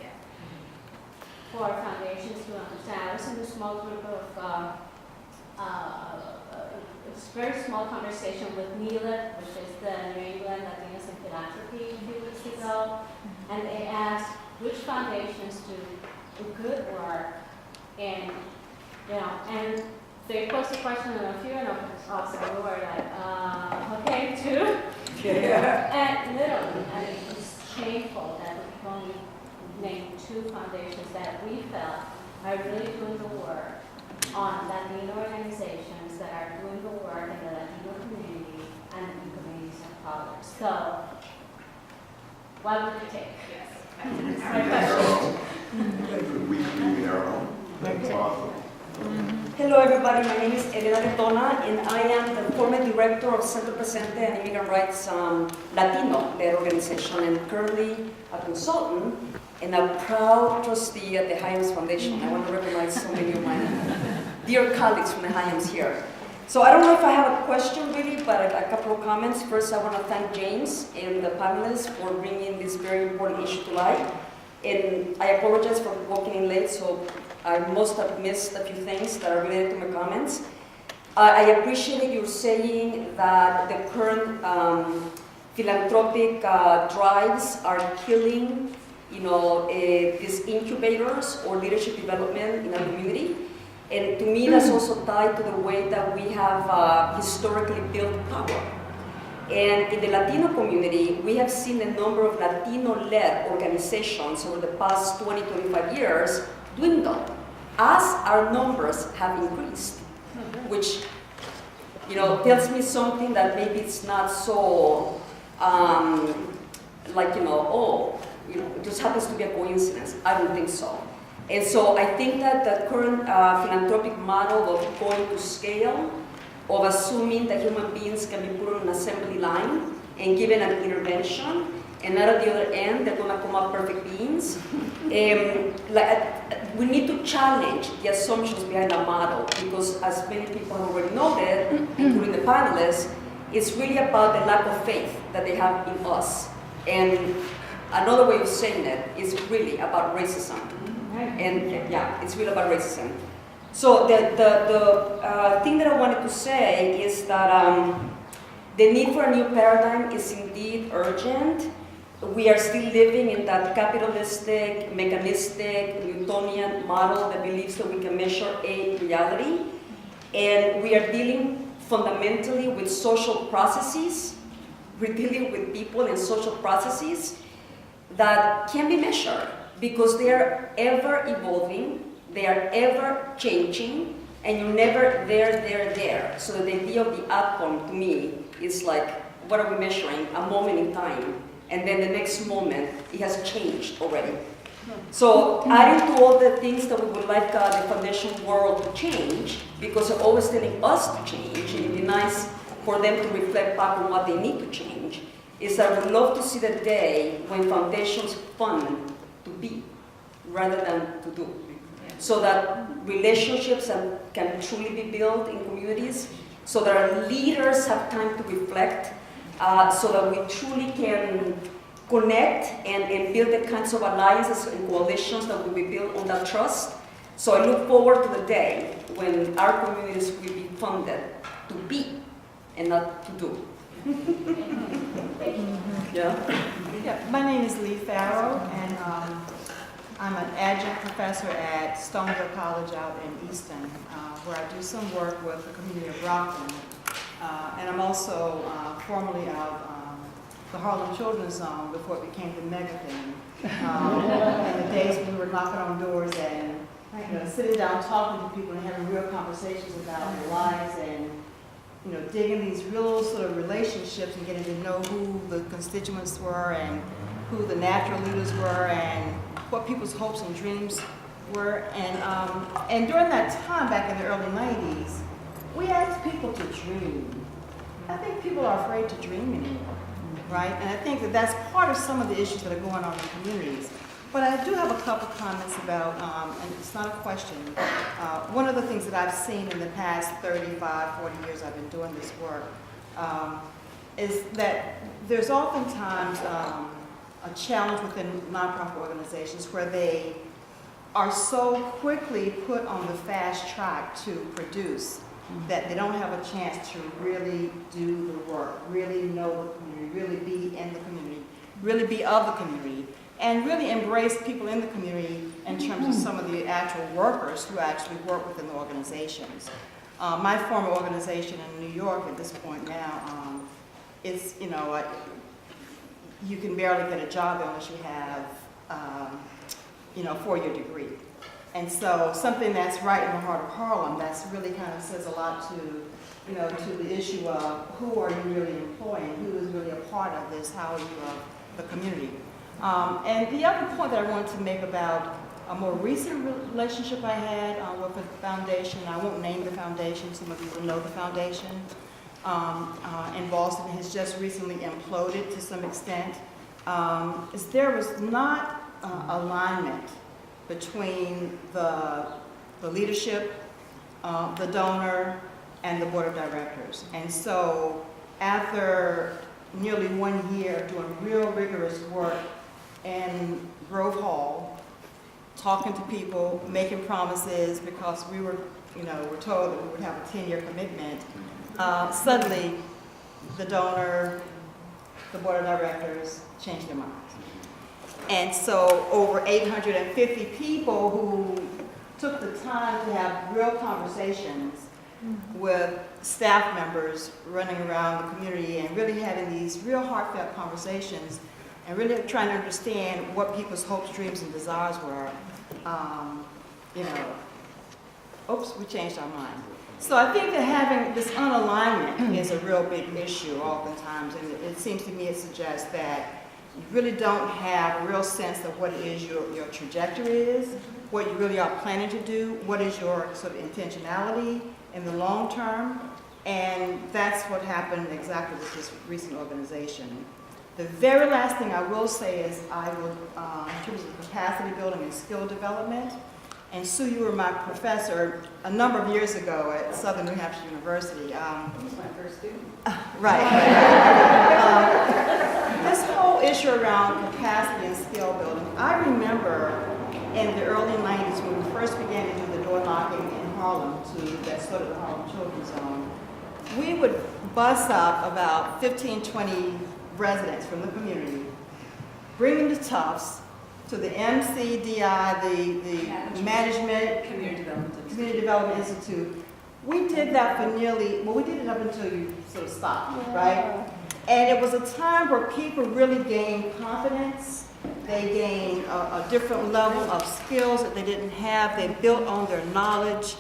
Speaker 14: for foundations to understand? I was in a small group of it's a very small conversation with NELIP, which is the New England Latinos in Philanthropy, a few weeks ago, and they asked which foundations do good work, and and they posed a question on a few, and also we were like, okay, two. And literally, I mean, it's shameful that we only named two foundations that we felt are really doing the work on Latino organizations that are doing the work in the Latino community and in communities of color. So, what would it take? Yes. That's my question.
Speaker 10: We do our own.
Speaker 15: Hello everybody, my name is Elena Letona and I am the former director of Centro Presente and Immigrant Rights Latino-led organization and currently a consultant and a proud trustee at the Hyams Foundation. I want to recognize so many of my dear colleagues from the Hyams here. So I don't know if I have a question really, but a couple of comments. First, I want to thank James and the panelists for bringing this very important issue to light. And I apologize for walking in late, so I must have missed a few things that are related to my comments. I appreciate you saying that the current philanthropic drives are killing, these incubators or leadership development in our community. And to me, that's also tied to the way that we have historically built power. And in the Latino community, we have seen a number of Latino-led organizations over the past 20, 25 years dwindle as our numbers have increased, which tells me something that maybe it's not so it just happens to be a coincidence. I don't think so. And so I think that the current philanthropic model of going to scale, of assuming that human beings can be put on an assembly line and given an intervention, and out of the other end, they're gonna come out perfect beings. We need to challenge the assumptions behind that model, because as many people have already noted, including the panelists, it's really about the lack of faith that they have in us. And another way of saying it is really about racism. And yeah, it's really about racism. So the thing that I wanted to say is that the need for a new paradigm is indeed urgent. We are still living in that capitalistic, mechanistic, Newtonian model that believes that we can measure a reality. And we are dealing fundamentally with social processes. We're dealing with people and social processes that can be measured because they are ever evolving, they are ever changing, and you're never there. So the idea of the outcome to me is like, what are we measuring? A moment in time. And then the next moment, it has changed already. So adding to all the things that we would like the foundation world to change, because they're always telling us to change, and it'd be nice for them to reflect back on what they need to change, is that I would love to see the day when foundations fund to be rather than to do. So that relationships can truly be built in communities, so that our leaders have time to reflect, so that we truly can connect and build the kinds of alliances and coalitions that will be built on that trust. So I look forward to the day when our communities will be funded to be and not to do.
Speaker 16: Yeah, my name is Lee Farrow, and I'm an adjunct professor at Stoneville College out in Easton, where I do some work with the community of Rockland. And I'm also formerly of the Harlem Children's Zone before it became the mega thing. In the days when we were knocking on doors and sitting down talking to people and having real conversations about their lives and digging these real sort of relationships and getting to know who the constituents were and who the natural leaders were and what people's hopes and dreams were. And during that time, back in the early 90s, we asked people to dream. I think people are afraid to dream anymore, right? And I think that that's part of some of the issues that are going on in communities. But I do have a couple comments about, and it's not a question, one of the things that I've seen in the past 35, 40 years I've been doing this work, is that there's oftentimes a challenge within nonprofit organizations where they are so quickly put on the fast track to produce that they don't have a chance to really do the work, really know the community, really be in the community, really be of the community, and really embrace people in the community in terms of some of the actual workers who actually work within the organizations. My former organization in New York at this point now, it's, you can barely get a job unless you have, a four-year degree. And so something that's right in the heart of Harlem, that's really kind of says a lot to, to the issue of who are you really employing, who is really a part of this, how are you of the community. And the other point that I wanted to make about a more recent relationship I had with a foundation, I won't name the foundation, some of you will know the foundation, in Boston has just recently imploded to some extent, is there was not alignment between the leadership, the donor, and the board of directors. And so after nearly 1 year of doing real rigorous work in Grove Hall, talking to people, making promises, because we were, we're told that we would have a 10-year commitment, suddenly the donor, the board of directors changed their minds. And so over 850 people who took the time to have real conversations with staff members running around the community and really having these real heartfelt conversations and really trying to understand what people's hopes, dreams, and desires were, oops, we changed our mind. So I think that having this unalignment is a real big issue oftentimes, and it seems to me it suggests that You really don't have a real sense of what it is your trajectory is, what you really are planning to do, what is your sort of intentionality in the long term, and that's what happened exactly with this recent organization. The very last thing I will say is I will, in terms of capacity building and skill development, and Sue, you were my professor a number of years ago at Southern New Hampshire University.
Speaker 7: He was my first student.
Speaker 16: Right. This whole issue around capacity and skill building, I remember in the early 90s when we first began to do the door knocking in Harlem, that's sort of the Harlem Children's Zone, we would bus up about 15, 20 residents from the community, bring them to Tufts, to the MCDI, the Management Community Development Institute. We did that for we did it up until you sort of stopped, right? And it was a time where people really gained confidence. They gained a different level of skills that they didn't have. They built on their knowledge.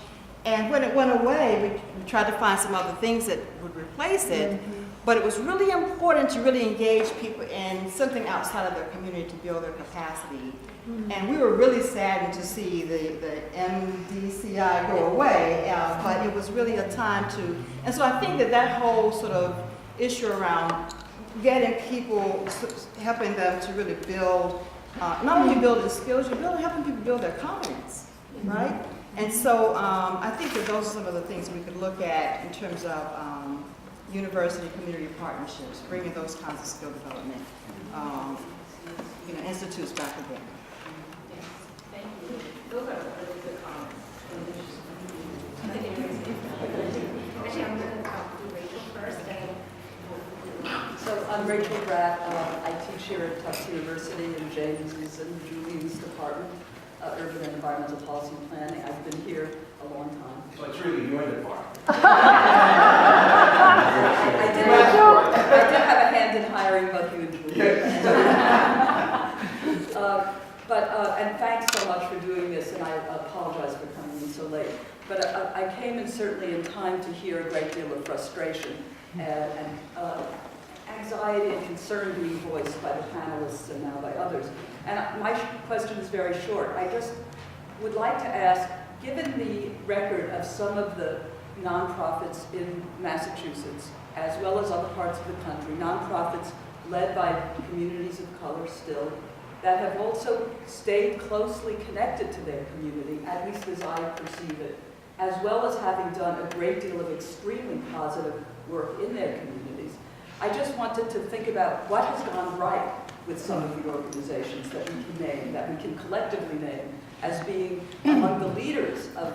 Speaker 16: And when it went away, we tried to find some other things that would replace it. But it was really important to really engage people in something outside of their community to build their capacity. And we were really saddened to see the MDCI go away, but it was really a time to, and so I think that whole sort of issue around getting people, helping them to really build, not only building skills, you're helping people build their confidence, right? And so I think that those are some of the things we could look at in terms of university community partnerships, bringing those kinds of skill development institutes back again.
Speaker 11: Thank you. Those are really good comments. Actually, I'm going to do Rachel first.
Speaker 15: So I'm Rachel Bratt. I teach here at Tufts University in James and Julie's department, Urban and Environmental Policy and Planning. I've been here a long time.
Speaker 1: So it's really your department.
Speaker 15: I did have a hand in hiring both you and Julie. And thanks so much for doing this, and I apologize for coming in so late. But I came in certainly in time to hear a great deal of frustration and anxiety and concern being voiced by the panelists and now by others. And my question is very short. I just would like to ask, given the record of some of the nonprofits in Massachusetts, as well as other parts of the country, nonprofits led by communities of color still, that have also stayed closely connected to their community, at least as I perceive it, as well as having done a great deal of extremely positive work in their communities. I just wanted to think about what has gone right with some of the organizations that we can name, that we can collectively name, as being among the leaders of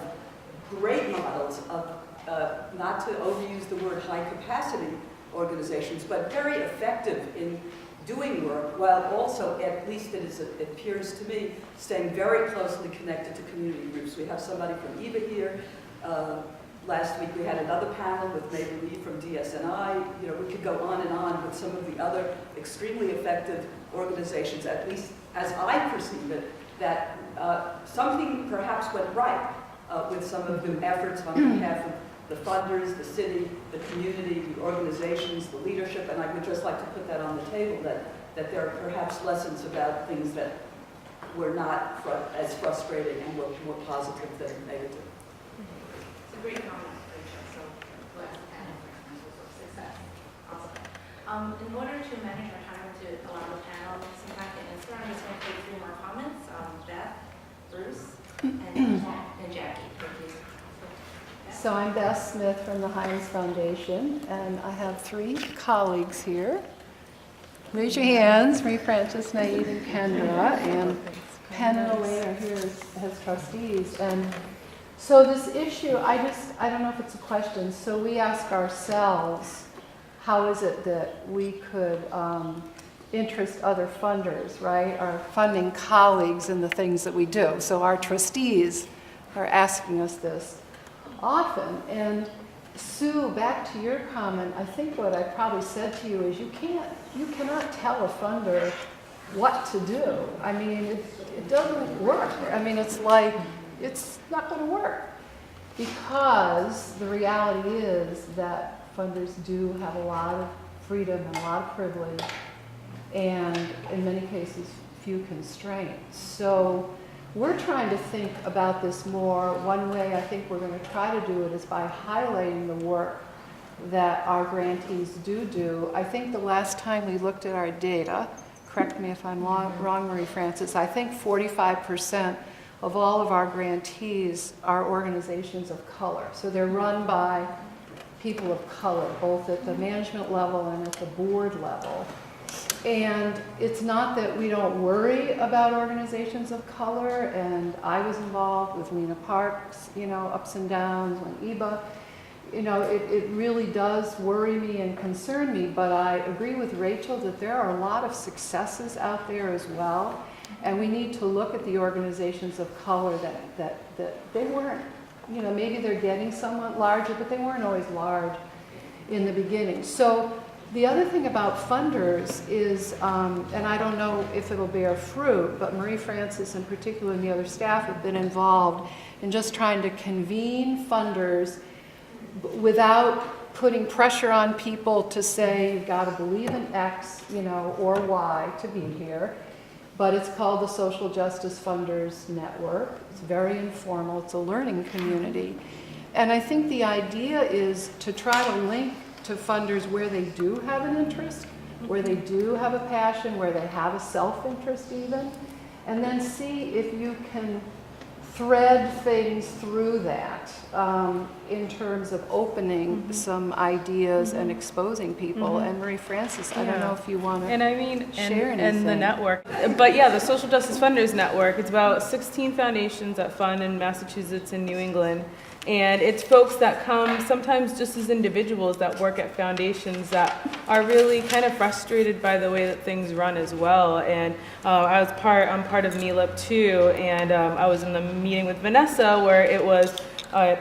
Speaker 15: great models of, not to overuse the word high capacity organizations, but very effective in doing work, while also, at least it appears to me, staying very closely connected to community groups. We have somebody from EVA here. Last week we had another panel with Mabel Lee from DSNI. You know, we could go on and on with some of the other extremely effective organizations, at least as I perceive it, that something perhaps went right with some of the efforts on behalf of the funders, the city, the community, the organizations, the leadership, and I would just like to put that on the table, that there are perhaps lessons about things that were not as frustrating and were more positive than negative.
Speaker 11: It's a great comment, Rachel, so glad to have success. Awesome. In order to manage our time to allow the panel some time to answer, I'm just going to take 3 more comments. Beth, Bruce, and Jackie. Thank you.
Speaker 17: So I'm Beth Smith from the Heinz Foundation, and I have 3 colleagues here. Raise your hands. Marie Frances, Naid, and Kendra, and Penn and Elaine are here as trustees. And so this issue, I don't know if it's a question. So we ask ourselves, how is it that we could interest other funders, right? Our funding colleagues in the things that we do. So our trustees are asking us this often. And Sue, back to your comment, I think what I probably said to you is you cannot tell a funder what to do. I mean, it doesn't work. I mean, it's like, it's not going to work, because the reality is that funders do have a lot of freedom and a lot of privilege and in many cases, few constraints. So we're trying to think about this more. One way I think we're going to try to do it is by highlighting the work that our grantees do. I think the last time we looked at our data, correct me if I'm wrong, Marie Frances, I think 45% of all of our grantees are organizations of color. So they're run by people of color, both at the management level and at the board level. And it's not that we don't worry about organizations of color, and I was involved with Lena Park's, ups and downs when EBA, it really does worry me and concern me, but I agree with Rachel that there are a lot of successes out there as well, and we need to look at the organizations of color that they weren't, maybe they're getting somewhat larger, but they weren't always large in the beginning. So the other thing about funders is, and I don't know if it'll bear fruit, but Marie Frances in particular and the other staff have been involved in just trying to convene funders without putting pressure on people to say you've got to believe in X, or Y to be here. But it's called the Social Justice Funders Network. It's very informal. It's a learning community. And I think the idea is to try to link to funders where they do have an interest, where they do have a passion, where they have a self-interest even, and then see if you can thread things through that in terms of opening some ideas and exposing people. And Marie Frances, I don't know if you want to share anything.
Speaker 18: And the network. But yeah, the Social Justice Funders Network, it's about 16 foundations that fund in Massachusetts and New England. And it's folks that come sometimes just as individuals that work at foundations that are really kind of frustrated by the way that things run as well. And I'm part of MELIP too, and I was in the meeting with Vanessa where it was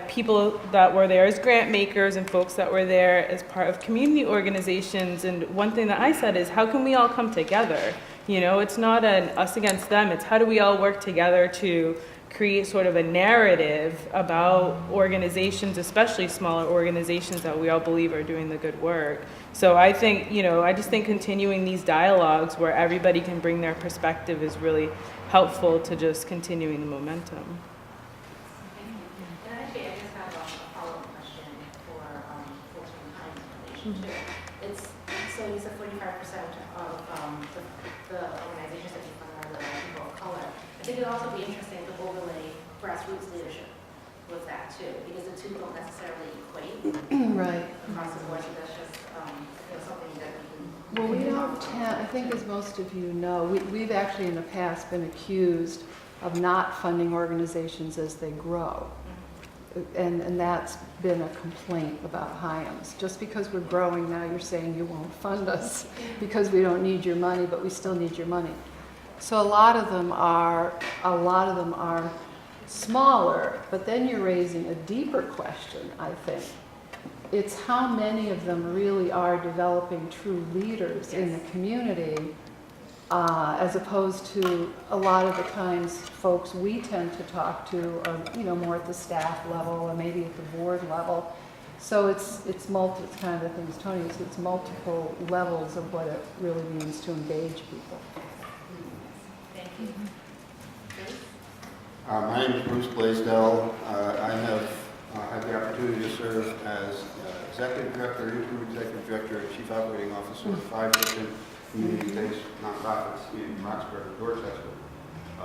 Speaker 18: people that were there as grant makers and folks that were there as part of community organizations. And one thing that I said is, how can we all come together? It's not an us against them, it's how do we all work together to create sort of a narrative about organizations, especially smaller organizations that we all believe are doing the good work. So I think, I just think continuing these dialogues where everybody can bring their perspective is really helpful to just continuing the momentum.
Speaker 11: And actually, I just have a follow-up question for folks from the Hines Foundation too. So you said 45% of the organizations that you fund are the people of color. I think it'd also be interesting to overlay grassroots leadership with that too, because the two don't necessarily equate
Speaker 17: Right.
Speaker 11: across the board. So that's just something that we can.
Speaker 17: Well, we don't I think as most of you know, we've actually in the past been accused of not funding organizations as they grow. And that's been a complaint about Hyams. Just because we're growing now, you're saying you won't fund us because we don't need your money, but we still need your money. So a lot of them are smaller, but then you're raising a deeper question, I think. It's how many of them really are developing true leaders in the community, as opposed to a lot of the times folks we tend to talk to are, more at the staff level or maybe at the board level. So it's kind of the things Tony said, it's multiple levels of what it really means to engage people.
Speaker 11: Thank you.
Speaker 19: My name is Bruce Blaisdell. I have had the opportunity to serve as Executive Director, Interim Executive Director, and Chief Operating Officer of 5 different community-based nonprofits in Roxbury and Dorchester. I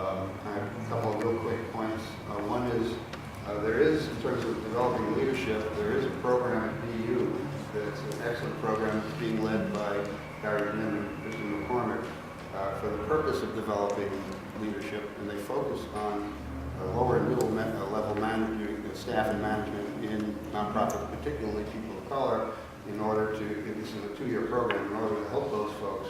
Speaker 19: have a couple of real quick points. One is there is, in terms of developing leadership, there is a program at BU that's an excellent program that's being led by Barry Lim and Kristen McCormick for the purpose of developing leadership, and they focus on lower and middle level management, staff and management in nonprofits, particularly people of color, in order to, this is a 2-year program, in order to help those folks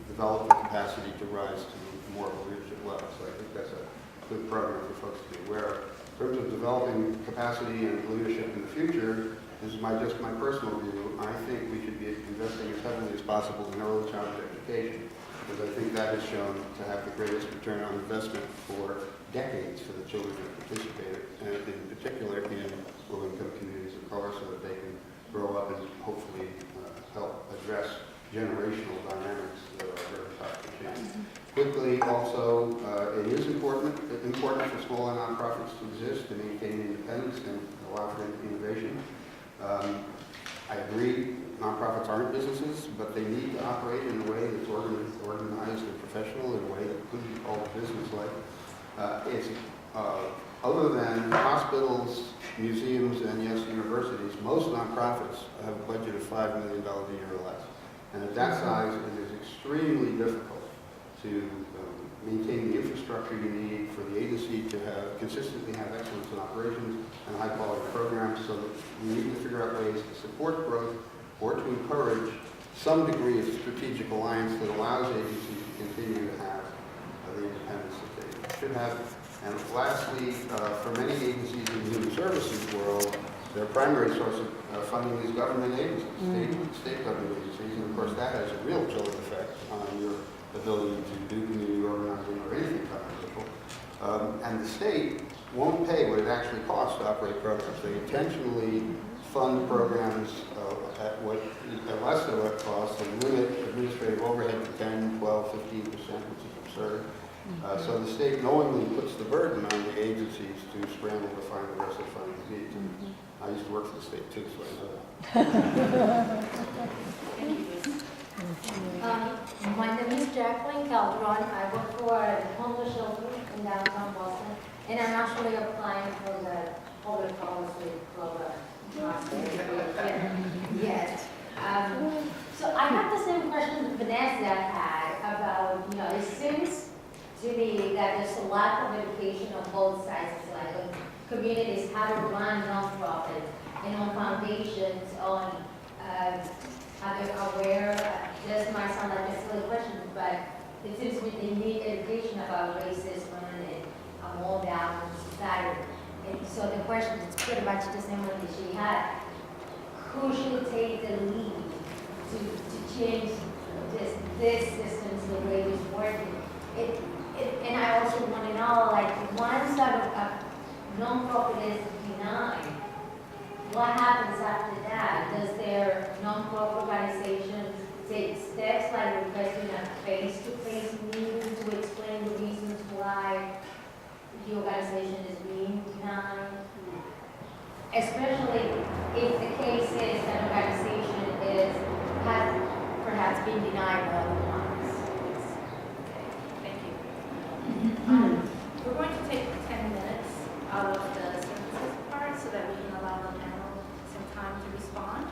Speaker 19: develop the capacity to rise to more of a leadership level. So I think that's a good program for folks to be aware of. In terms of developing capacity and leadership in the future, this is just my personal view. I think we should be investing as heavily as possible in early childhood education, because I think that has shown to have the greatest return on investment for decades for the children that participated, and in particular in low-income communities of color, so that they can grow up and hopefully help address generational dynamics that are change. Quickly, also, it is important for smaller nonprofits to exist, to maintain independence and allow for innovation. I agree, nonprofits aren't businesses, but they need to operate in a way that's organized and professional, in a way that could be called business-like. Other than hospitals, museums, and yes, universities, most nonprofits have a budget of $5 million a year or less. And at that size, it is extremely difficult to maintain the infrastructure you need for the agency to consistently have excellence in operations and high-quality programs, so that we need to figure out ways to support growth or to encourage some degree of strategic alliance that allows agencies to continue to have the independence that they should have. And lastly, for many agencies in the human services world, their primary source of funding is government agencies, state government agencies, and of course that has a real chilling effect on your ability to do community organizing or anything governmental. And the state won't pay what it actually costs to operate programs. They intentionally fund programs at less than what it costs and limit administrative overhead to 10, 12, 15%, which is absurd. So the state knowingly puts the burden on the agencies to scramble to find the rest of the funding needs. I used to work for the state too, so I know that.
Speaker 20: My name is Jacqueline Calderon. I work for the homeless shelter in downtown Boston, and I'm actually applying for the public policy program. Yet. So I have the same question that Vanessa had about, it seems to me that there's a lack of education on both sides, like on communities, how to run nonprofits, and on foundations, on how they're aware. This might sound like a silly question, but it seems we need education about racism and a more balanced society. And so the question is pretty much the same one that she had. Who should take the lead to change this system the way it's working? And I also want to know, like, once a non-profit is denied, what happens after that? Does their non-profit organization take steps like requesting a face-to-face meeting to explain the reasons why the organization is being denied? Especially if the case is that an organization has perhaps been denied by other ones.
Speaker 11: Thank you. We're going to take 10 minutes out of the services part so that we can allow the panel some time to respond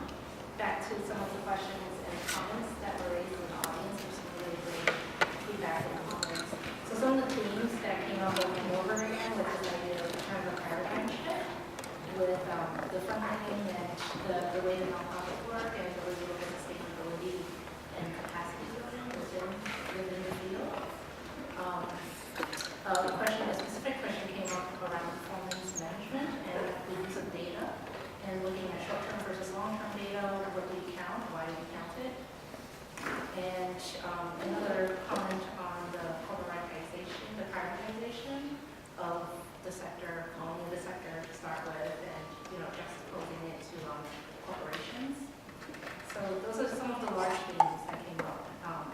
Speaker 11: back to some of the questions and comments that were raised in the audience. There's some really great feedback in the comments. So some of the themes that came up over and over again was this idea of kind of a paradigm shift with the funding and the way the nonprofits work and the way we look at sustainability and capacity building within the field. A specific question came up around performance management and the use of data and looking at short-term versus long-term data. What do we count? Why do we count it? And another comment on the corporatization, the privatization of the sector, owning the sector to start with, and juxtaposing it to corporations. So those are some of the large themes that came up,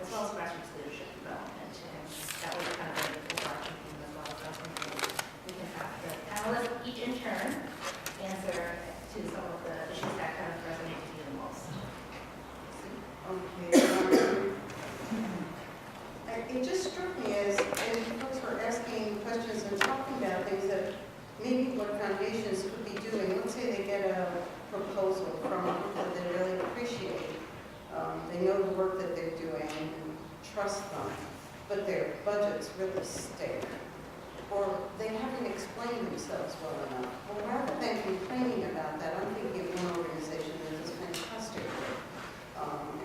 Speaker 11: as well as grassroots leadership development, and that was kind of an overarching theme as well. So I think we can have the panelists each in turn answer to some of the issues that kind of resonate with you the most.
Speaker 7: Okay. It just struck me as folks were asking questions and talking about things that maybe what foundations could be doing. Let's say they get a proposal from a group that they really appreciate. They know the work that they're doing and trust them, but their budgets really stink. Or they haven't explained themselves well enough. Well, rather than complaining about that, I'm thinking of one organization that is fantastic.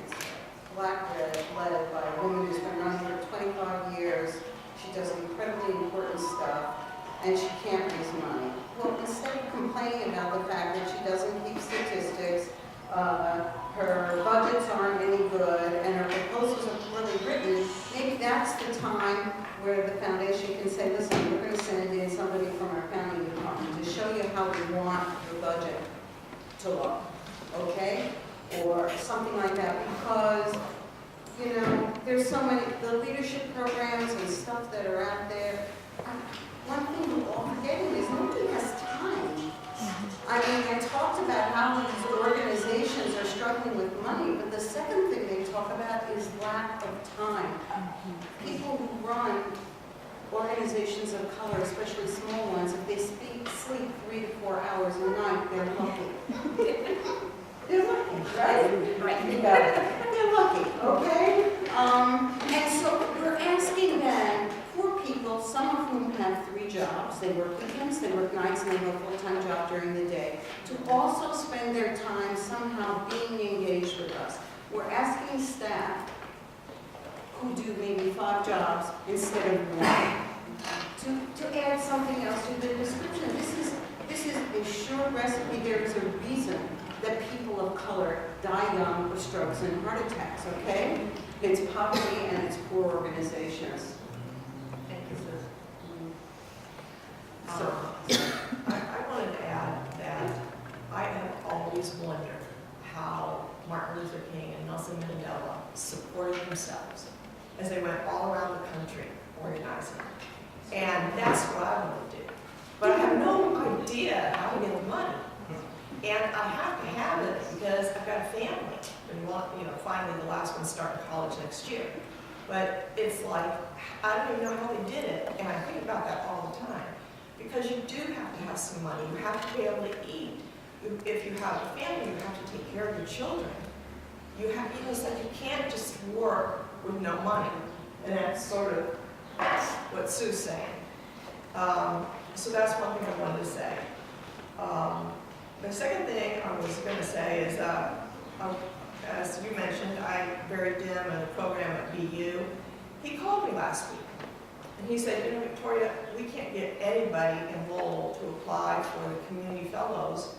Speaker 7: It's Black-led by a woman who's been running for 25 years. She does incredibly important stuff, and she can't raise money. Well, instead of complaining about the fact that she doesn't keep statistics, her budgets aren't any good, and her proposals are poorly written, maybe that's the time where the foundation can say, listen, we're going to send in somebody from our founding department to show you how we want your budget to look, okay? Or something like that, because, there's so many, the leadership programs and stuff that are out there. One thing we're all forgetting is nobody has time. I mean, they talked about how these organizations are struggling with money, but the second thing they talk about is lack of time. People who run organizations of color, especially small ones, if they sleep 3 to 4 hours a night, they're lucky. They're lucky, right?
Speaker 15: Right.
Speaker 7: You got it. They're lucky, okay? And so we're asking them, poor people, some of whom have 3 jobs, they work weekends, they work nights, and they have a full-time job during the day, to also spend their time somehow being engaged with us. We're asking staff who do maybe 5 jobs instead of 1 to add something else to the description. This is a sure recipe. There is a reason that people of color die young of strokes and heart attacks, okay? It's poverty and it's poor organizations.
Speaker 3: Thank you, Susan. I wanted to add that I have always wondered how Martin Luther King and Nelson Mandela supported themselves as they went all around the country organizing. And that's what I want to do. But I have no idea how to get the money. And I have to have it because I've got a family. And finally the last one's starting college next year. But it's like, I don't even know how they did it. And I think about that all the time. Because you do have to have some money. You have to be able to eat. If you have a family, you have to take care of your children. It's like you can't just work with no money. And that's sort of what Sue's saying. So that's one thing I wanted to say. The second thing I was going to say is, as you mentioned, I buried Dim in a program at BU. He called me last week, and he said, Victoria, we can't get anybody in Lowell to apply for the community fellows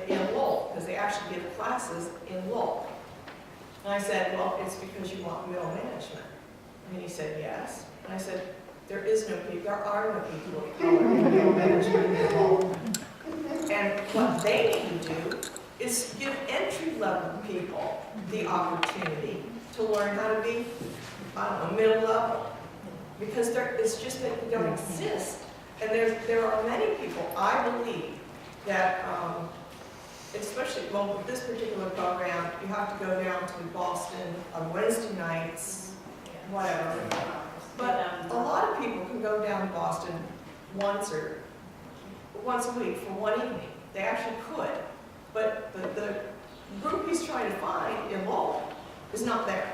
Speaker 3: in Lowell, because they actually give classes in Lowell. And I said, well, it's because you want middle management. And he said, yes. And I said, there are no people of color in middle management at Lowell. And what they need to do is give entry-level people the opportunity to learn how to be, middle level. Because it's just that we don't exist. And there are many people, I believe, that, especially, with this particular program, you have to go down to Boston on Wednesday nights, whatever. But a lot of people can go down to Boston once a week for one evening. They actually could. But the group he's trying to find in Lowell is not there.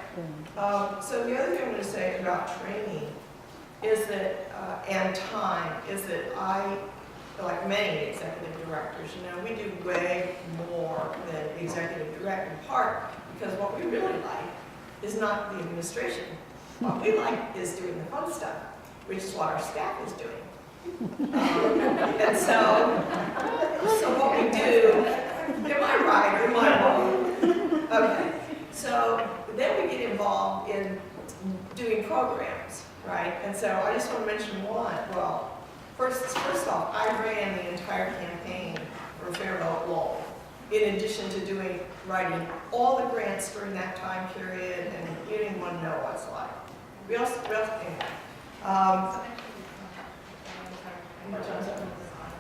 Speaker 3: So the other thing I'm going to say about training is that, and time, is that I, like many executive directors, we do way more than executive director, in part because what we really like is not the administration. What we like is doing the fun stuff, which is what our staff is doing. And so what we do, am I right or am I wrong? Okay, so then we get involved in doing programs, right? And so I just want to mention one. Well, first off, I ran the entire campaign for Fair Vote Lowell, in addition to writing all the grants during that time period, and you didn't want to know what it's like.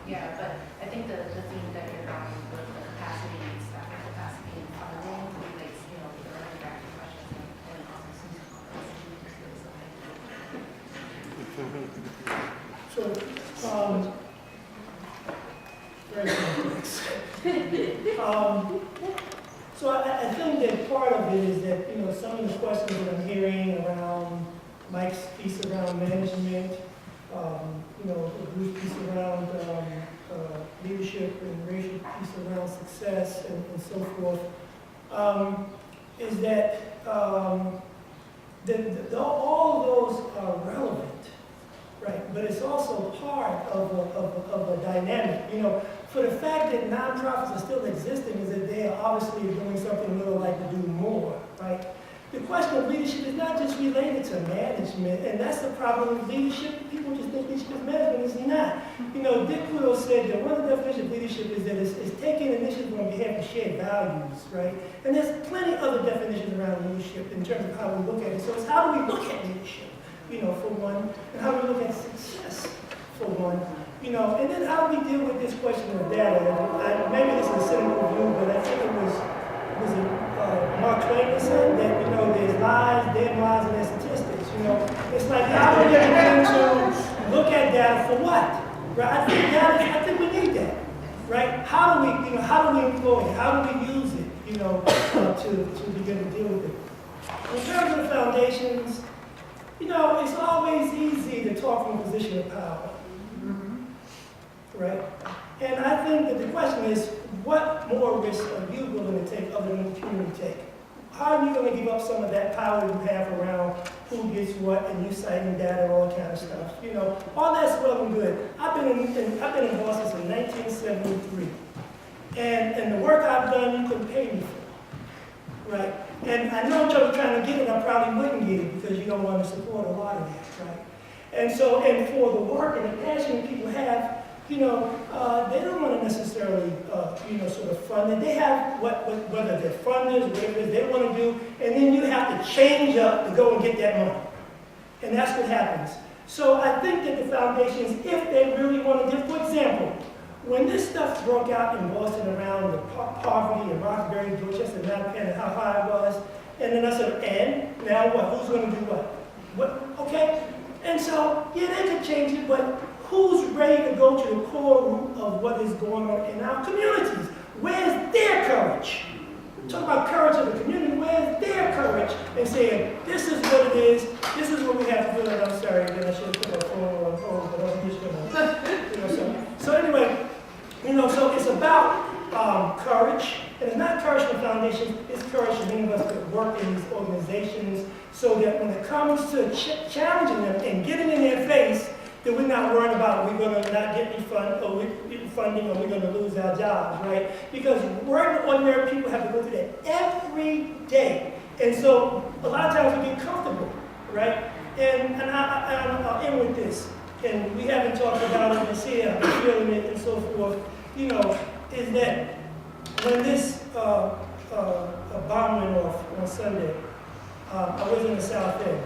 Speaker 11: Yeah, but I think the theme that you're talking about, the capacity, staffing capacity and funding, relates, the early back questions and also Susan's
Speaker 8: So I think that part of it is that, some of the questions that I'm hearing around Mike's piece around management, Bruce's piece around leadership and Rachel's piece around success and so forth, is that all of those are relevant, right? But it's also part of a dynamic. For the fact that nonprofits are still existing is that they are obviously doing something we would like to do more, right? the question of leadership is not just related to management, and that's the problem with leadership. People just think leadership is management. It's not. You know, Dick Quill said that one of the definitions of leadership is that it's taking initiative on behalf of shared values, right? And there's plenty other definitions around leadership in terms of how we look at it. So it's how do we look at leadership, you know, for one, and how do we look at success, for one. You know, and then how do we deal with this question of data? Maybe this is a cynical view, but I think it was Mark Twain that said that, you know, there's lies, dead lies, and there's statistics. You know, it's like how are we going to look at data for what? Right? I think we need that. Right? How do we, you know, how do we employ it? How do we use it? You know, to begin to deal with it. In terms of the foundations, you know, it's always easy to talk from a position of power. Right? And I think that the question is, what more risk are you willing to take other than the community take? How are you going to give up some of that power you have around who gets what and you citing data and all that kind of stuff? You know, all that's well and good. I've been in Boston since 1973. And the work I've done, you couldn't pay me for. Right? And I know you're trying to get it, I probably wouldn't get it because you don't want to support a lot of that, right? And so, and for the work and the passion people have, you know, they don't want to necessarily, you know, sort of fund it. They have whether they're funders, whatever it is they want to do, and then you have to change up to go and get that money. And that's what happens. So I think that the foundations, if they really want to do, for example, when this stuff broke out in Boston around the poverty in Roxbury, Dorchester, Mattapan, and how high it was, and then I said, and now what? Who's going to do what? Okay? And so, yeah, they could change it, but who's ready to go to the core root of what is going on in our communities? Where's their courage? Talk about courage of the community. Where's their courage in saying, this is what it is, this is what we have to do, and I'm sorry, again, I should have put my phone on hold, but I'm just gonna, you know, so anyway, you know, so it's about courage, and it's not courage for foundations, it's courage for many of us that work in these organizations, so that when it comes to challenging them and getting in their face, that we're not worried about we're going to not get any funding or we're going to lose our jobs, right? Because ordinary people have to go through that every day. And so a lot of times we get comfortable, right? And I'll end with this. And we haven't talked about it, and see how we're feeling it and so forth, you know, is that when this bomb went off on Sunday, I was in the South End.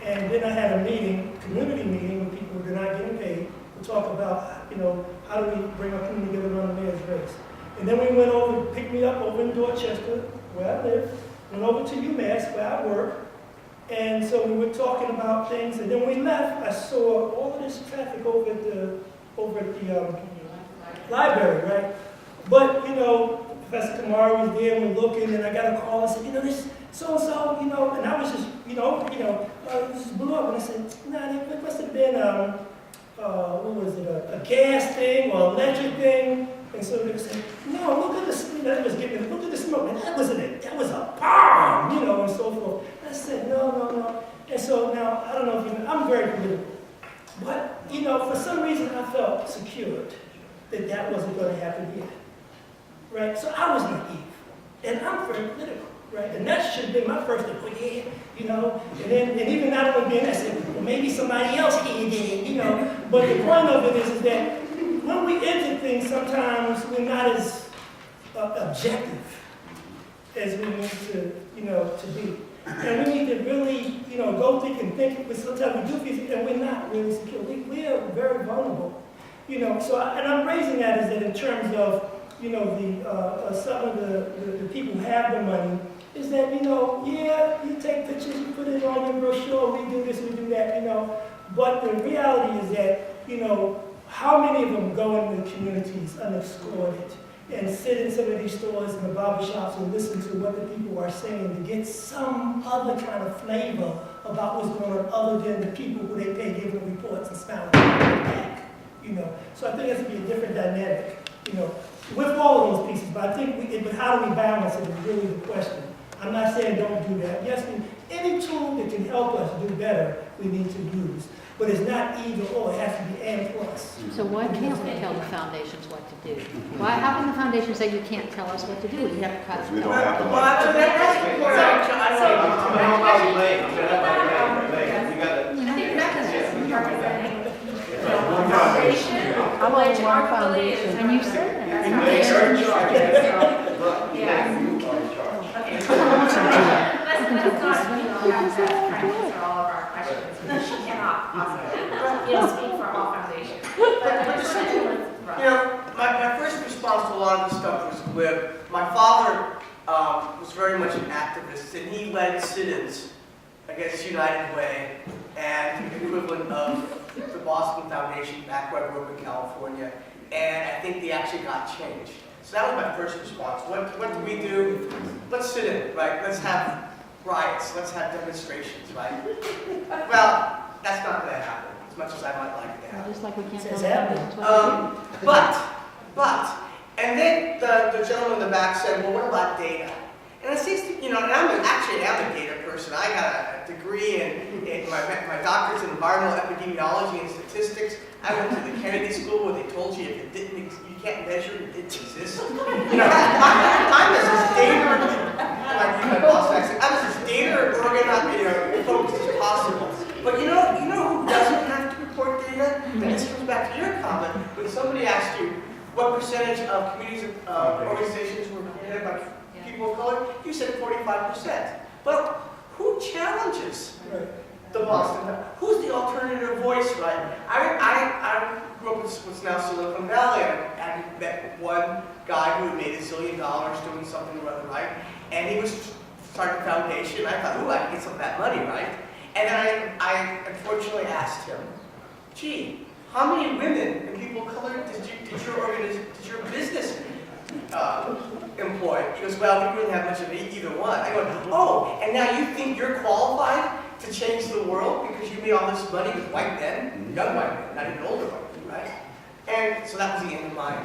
Speaker 8: And then I had a meeting, community meeting, with people who are not getting paid, to talk about, you know, how do we bring our community together around the mayor's race. And then we went over, picked me up over in Dorchester, where I live, went over to UMass, where I work. And so we were talking about things, and then when we left, I saw all of this traffic over at the library, right? But, you know, Professor Kamara was there, and we're looking, and I got a call and said, you know, this so-and-so, you know, and I was just, just blew up, and I said, nah, it must have been, what was it, a gas thing or electric thing? And so they said, no, look at the smoke, look at the smoke, and that was a bomb, you know, and so forth. And I said, no. And so now, I don't know if you know, I'm very political, but, you know, for some reason I felt secured that wasn't going to happen here, right? So I was naive, and I'm very political. Right, and that should have been my first thing. Oh yeah, you know, and even that would be, I said, well, maybe somebody else here did, you know. But the point of it is that when we enter things, sometimes we're not as objective as we need to, you know, to be. And we need to really, you know, go think and think. But sometimes we do things and we're not really secure. We are very vulnerable, you know. So, and I'm raising that is that in terms of, you know, some of the people who have the money. Is that, you know, yeah, you take pictures, you put it on your brochure, we do this, we do that, you know, but the reality is that, you know, how many of them go into the communities unescorted and sit in some of these stores and the barber shops and listen to what the people are saying to get some other kind of flavor about what's going on other than the people who they pay giving them reports and smiling back, you know. So I think it has to be a different dynamic, you know, with all of those pieces, but I think, but how do we balance it is really the question. I'm not saying don't do that. Yes, any tool that can help us do better, we need to use. But it's not either or, it has to be and plus.
Speaker 12: So why can't we tell the foundations what to do? Why, how can the foundation say you can't tell us what to do? You have to cut.
Speaker 10: We don't have the
Speaker 5: Well,
Speaker 10: money.
Speaker 5: that's the point I'm trying to
Speaker 1: I'm gonna help out with Lane, I'm gonna help out with Lane. We gotta.
Speaker 11: I think mechanism representing
Speaker 1: One
Speaker 11: foundation,
Speaker 17: I'm on
Speaker 11: which
Speaker 17: one
Speaker 11: our
Speaker 17: foundation.
Speaker 11: affiliates
Speaker 12: And you said that.
Speaker 1: You're in charge.
Speaker 11: Yeah.
Speaker 1: Yeah, you are in charge.
Speaker 11: Okay. That's not, you know, have to answer all of our questions. She cannot possibly, speak for all foundations.
Speaker 5: You know, my first response to a lot of this stuff was glib. My father was very much an activist, and he led sit-ins against United Way and the equivalent of the Boston Foundation back where I grew up in California. And I think they actually got changed. So that was my first response. What do we do? Let's sit in, right? Let's have riots. Let's have demonstrations, right? Well, that's not going to happen as much as I might like it to happen.
Speaker 12: Just like we can't tell
Speaker 8: It's
Speaker 12: the
Speaker 8: happening.
Speaker 12: foundations what to do.
Speaker 5: And then the gentleman in the back said, well, what about data? And I say, you know, and I'm a data person. I got a degree in my doctorate's in environmental epidemiology and statistics. I went to the Kennedy School where they told you if it didn't, you can't measure it, it didn't exist. You know, I'm as data, I'm as data organized, focused as possible. But you know who doesn't have to report data? And this comes back to your comment when somebody asked you what percentage of communities, organizations were headed by people of color. You said 45%. Well, who challenges the Boston? Who's the alternative voice, right? I grew up in what's now Silicon Valley, and I met one guy who had made $1 zillion doing something or other, right? And he was starting a foundation. I thought, ooh, I can get some of that money, right? And then I unfortunately asked him, gee, how many women and people of color did your business employ? He goes, well, we didn't have much of either one. I go, oh, and now you think you're qualified to change the world because you made all this money with white men, young white men, not even older white men, right? And so that was the end of mine.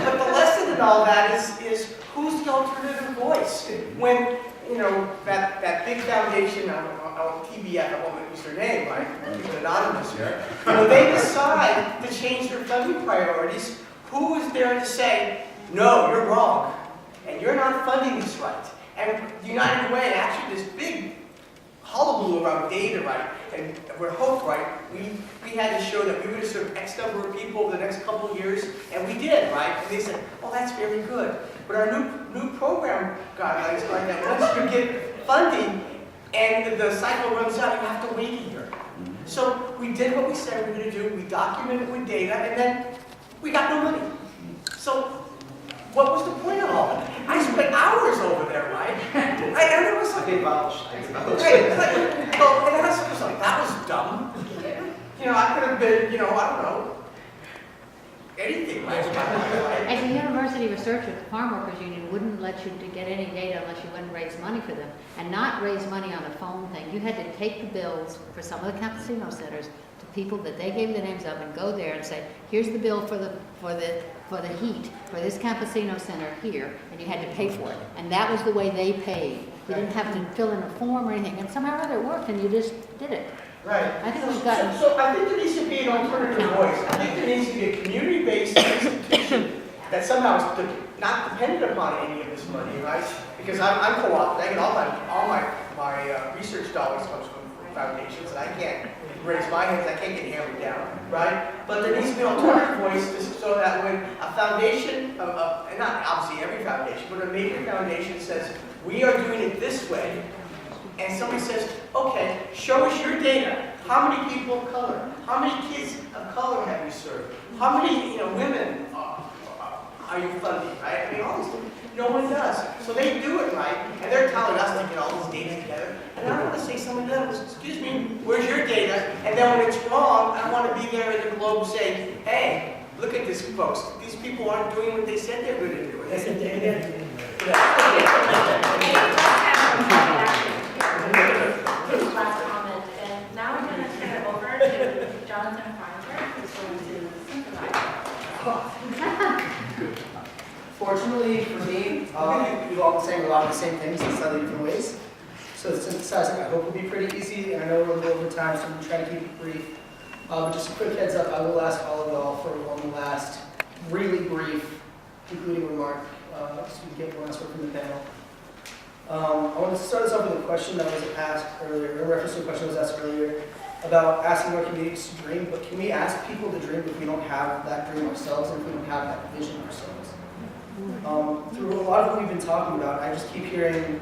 Speaker 5: But the lesson in all that is who's the alternative voice? When, you know, that big foundation, TBF, I won't use their name, right? It's anonymous here. When they decide to change their funding priorities, who is there to say, no, you're wrong, and you're not funding this right? And United Way, actually this big hullabaloo around data, right, and we're hope, right, we had to show that we would have served X number of people over the next couple of years, and we did, right? And they said, oh, that's very good. But our new program guidelines are that once you get funding and the cycle runs out, you have to wait a year. So we did what we said we were going to do. We documented with data, and then we got no money. So what was the point of all that? I spent hours over there, right? And it was like, that was dumb. You know, I could have been, you know, I don't know, anything. Right?
Speaker 12: As a university researcher, the Farm Workers Union wouldn't let you to get any data unless you went and raised money for them, and not raise money on the phone thing. You had to take the bills for some of the campesino centers to people that they gave the names of and go there and say, here's the bill for the heat for this campesino center here, and you had to pay for it. And that was the way they paid. You didn't have to fill in a form or anything, and somehow or other it worked, and you just did it.
Speaker 5: Right.
Speaker 12: I think we've gotten...
Speaker 5: So I think there needs to be an alternative voice. I think there needs to be a community-based institution that somehow is not dependent upon any of this money, right? Because I'm co-opted. I get all my research dollars comes from foundations, and I can't raise my hands. I can't get hammered down, right? But there needs to be an alternative voice so that when a foundation, and not obviously every foundation, but a major foundation says, we are doing it this way, and somebody says, okay, show us your data. How many people of color? How many kids of color have you served? How many women are you funding, right? I mean, all these things. No one does. So they do it right, and they're telling us to get all this data together. And I want to say something to them, excuse me, where's your data? And then when it's wrong, I want to be there in the globe saying, hey, look at this, folks. These people aren't doing what they said they're going to do.
Speaker 8: That's it, David.
Speaker 11: Last comment, and now we're going to turn it over to Jonathan Feinberg, who's going to sympathize.
Speaker 2: Fortunately for me, We've all been saying a lot of the same things in slightly different ways. So synthesizing, I hope, will be pretty easy, and I know we're a little over time, so I'm trying to keep it brief. But just a quick heads up, I will ask all of y'all for one last, really brief, concluding remark, so we can get one last word from the panel. I want to start this off with a question that was asked earlier, in reference to a question that was asked earlier, about asking our communities to dream, but can we ask people to dream if we don't have that dream ourselves and if we don't have that vision ourselves? Through a lot of what we've been talking about, I just keep hearing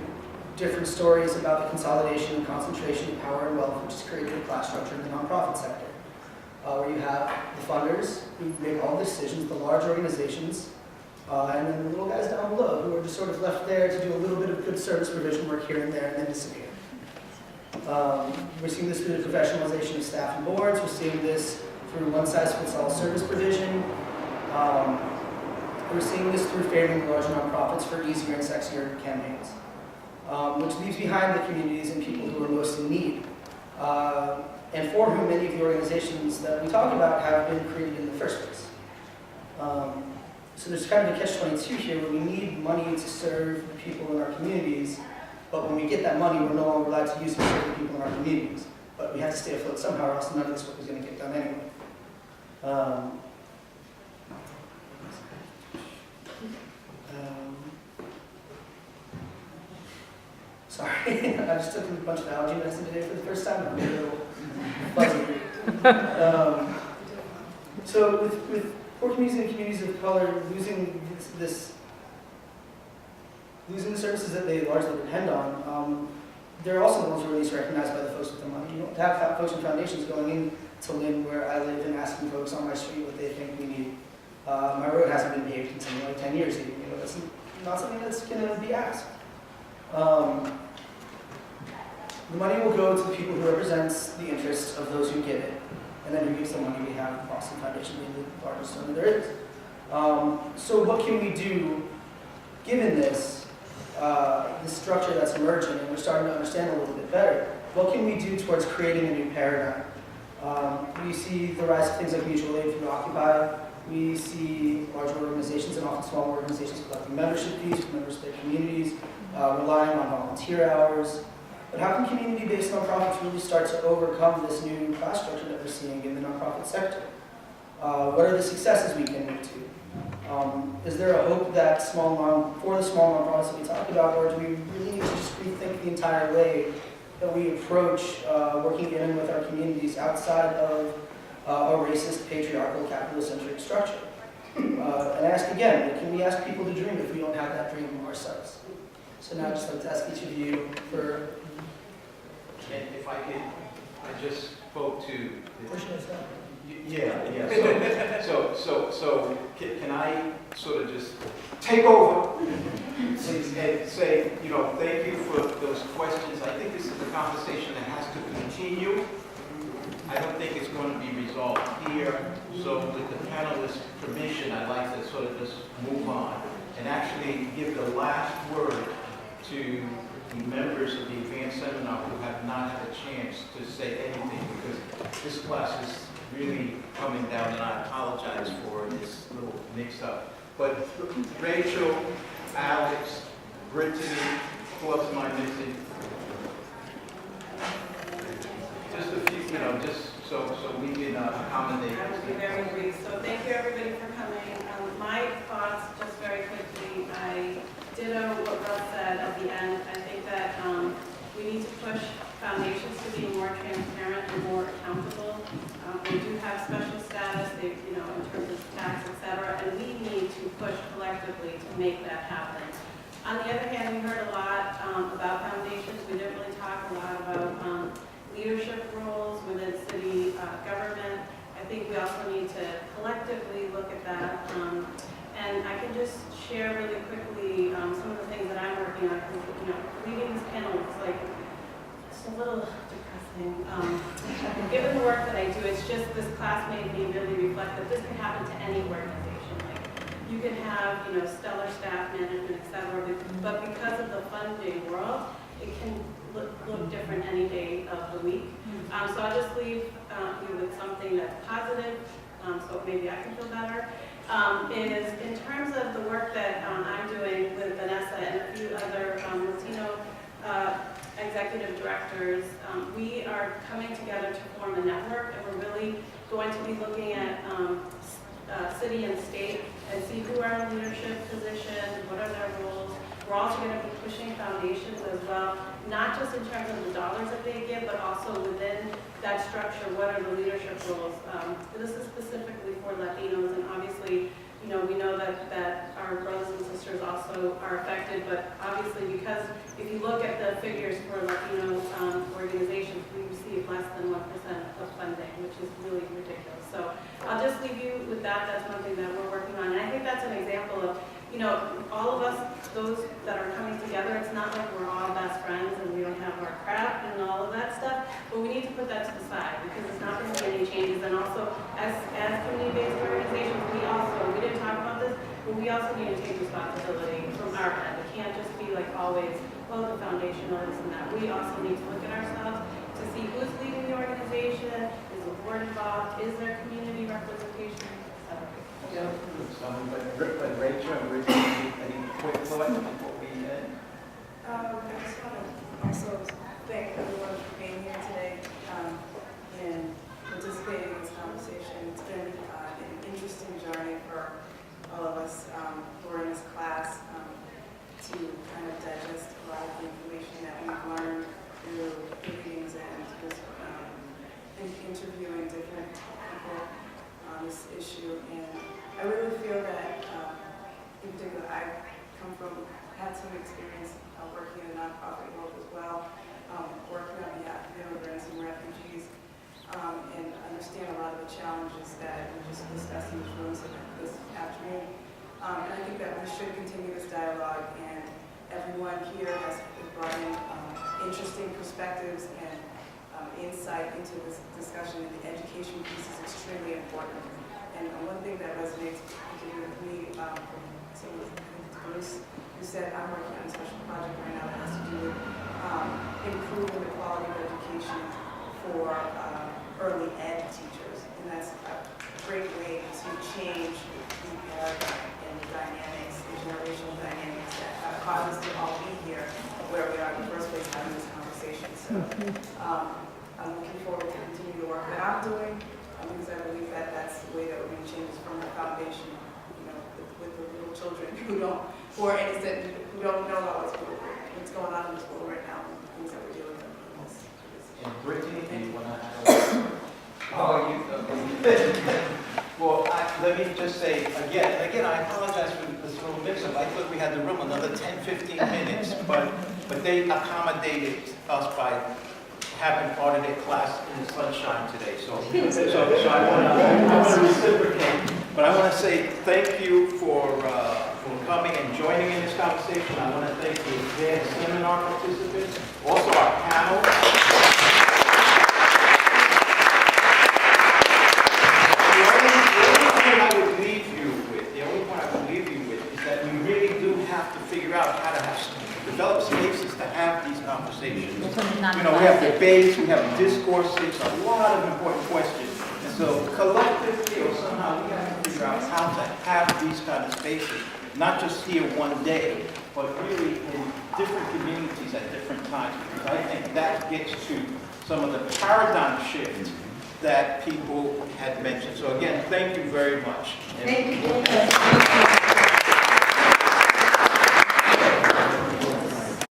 Speaker 2: different stories about the consolidation and concentration of power and wealth, which has created a class structure in the nonprofit sector, where you have the funders who make all the decisions, the large organizations, and then the little guys down below who are just sort of left there to do a little bit of good service provision work here and there and then disappear. We're seeing this through the professionalization of staff and boards. We're seeing this through one-size-fits-all service provision. We're seeing this through favoring large nonprofits for easier and sexier campaigns, which leaves behind the communities and people who are most in need, and for whom many of the organizations that we talk about have been created in the first place. So there's kind of a catch-22 here where we need money to serve the people in our communities, but when we get that money, we're no longer allowed to use it to serve the people in our communities. But we have to stay afloat somehow, or else none of this work is going to get done anyway. Sorry, I just took a bunch of allergy medicine today for the first time. I'm a little fuzzy. So with poor communities and communities of color losing losing the services that they largely depend on, they're also the ones who are least recognized by the folks with the money. You don't have folks and foundations going in to Lynn, where I live, and asking folks on my street what they think we need. My road hasn't been paved in something like 10 years even. You know, that's not something that's going to be asked. The money will go to the people who represents the interests of those who get it, and then who gives the money. We have the Boston Foundation being the largest donor there is. So what can we do, given this structure that's emerging, and we're starting to understand a little bit better? What can we do towards creating a new paradigm? We see the rise of things like mutual aid through Occupy. We see larger organizations and often small organizations collecting membership fees from members of their communities, relying on volunteer hours. But how can community-based nonprofits really start to overcome this new class structure that we're seeing in the nonprofit sector? What are the successes we can look to? Is there a hope that for the small nonprofits that we talked about, or do we really need to just rethink the entire way that we approach working in and with our communities outside of a racist, patriarchal, capitalist-centric structure? And ask again, can we ask people to dream if we don't have that dream ourselves? So now I'd just like to ask each of you for...
Speaker 1: And if I could, I just spoke to...
Speaker 2: Yeah.
Speaker 1: So can I sort of just take over and say, thank you for those questions. I think this is a conversation that has to continue. I don't think it's going to be resolved here. So with the panelists' permission, I'd like to sort of just move on and actually give the last word to the members of the advanced seminar who have not had a chance to say anything, because this class is really coming down, and I apologize for this little mix-up. But Rachel, Alex, Brittany, who else am I missing? Just a few, just so we can accommodate.
Speaker 21: I will be very brief. So thank you everybody for coming. My thoughts, just very quickly, I ditto what Russ said at the end. I think that we need to push foundations to be more transparent and more accountable. They do have special status, in terms of tax, etc., and we need to push collectively to make that happen. On the other hand, we heard a lot about foundations. We didn't really talk a lot about leadership roles within city government. I think we also need to collectively look at that. And I can just share really quickly some of the things that I'm working on. Leading this panel is it's a little depressing. Given the work that I do, it's just this class made me really reflect that this can happen to any organization. You can have, stellar staff management, etc. But because of the funding world, it can look different any day of the week. So I'll just leave you with something that's positive, so maybe I can feel better. Is in terms of the work that I'm doing with Vanessa executive directors, we are coming together to form a network, and we're really going to be looking at city and state and see who are in leadership positions, what are their roles. We're also going to be pushing foundations as well, not just in terms of the dollars that they give, but also within that structure, what are the leadership roles. This is specifically for Latinos, and obviously, you know, we know that our brothers and sisters also are affected, but obviously because if you look at the figures for Latino organizations, we receive less than 1% of funding, which is really ridiculous. So I'll just leave you with that. That's one thing that we're working on. And I think that's an example of, you know, all of us, those that are coming together, it's not like we're all best friends and we don't have our crap and all of that stuff, but we need to put that to the side because it's not going to be any changes. And also, as community-based organizations, we didn't talk about this, but we also need to take responsibility from our end. It can't just be like always, well, the foundation or this and that. We also need to look at ourselves to see who's leading the organization, is the board involved, is there community representation, etc.
Speaker 1: Yeah, but Rachel, any quick thought before we end?
Speaker 4: I just want to also thank everyone for being here today and participating in this conversation. It's been an interesting journey for all of us who are in this class to kind of digest a lot of the information that we've learned through meetings and just interviewing different people on this issue. And I really feel that, in particular, I had some experience working in the nonprofit world as well, working on behalf of immigrants and refugees, and understand a lot of the challenges that we just discussed in these rooms this afternoon. And I think that we should continue this dialogue, and everyone here has brought in interesting perspectives and insight into this discussion, and the education piece is extremely important. And one thing that resonates particularly with me from someone, I think it's Bruce, who said, I'm working on a special project right now that has to do with improving the quality of education for early ed teachers. And that's a great way to change the paradigm and the dynamics, the generational dynamics that have caused us to all be here where we are in the first place having this conversation. So I'm looking forward to continue the work that I'm doing. Because I believe that that's the way that we're going to change this from a foundation, you know, with the little children who are innocent, who don't know about what's going on in this world right now, and the things that we're dealing with.
Speaker 1: And Brittany, do you want to add? Well, let me just say, again, I apologize for this little mix-up. I thought we had the room another 10, 15 minutes, but they accommodated us by having part of their class in the sunshine today. So I want to reciprocate. But I want to say thank you for coming and joining in this conversation. I want to thank the advanced seminar participants, also our panel. The only point I would leave you with is that we really do have to figure out how to develop spaces to have these conversations. You know, we have debates, we have discourses, a lot of important questions. And so collectively or somehow we have to figure out how to have these kind of spaces, not just here one day, but really in different communities at different times. Because I think that gets to some of the paradigm shifts that people had mentioned. So again, thank you very much.
Speaker 7: Thank you.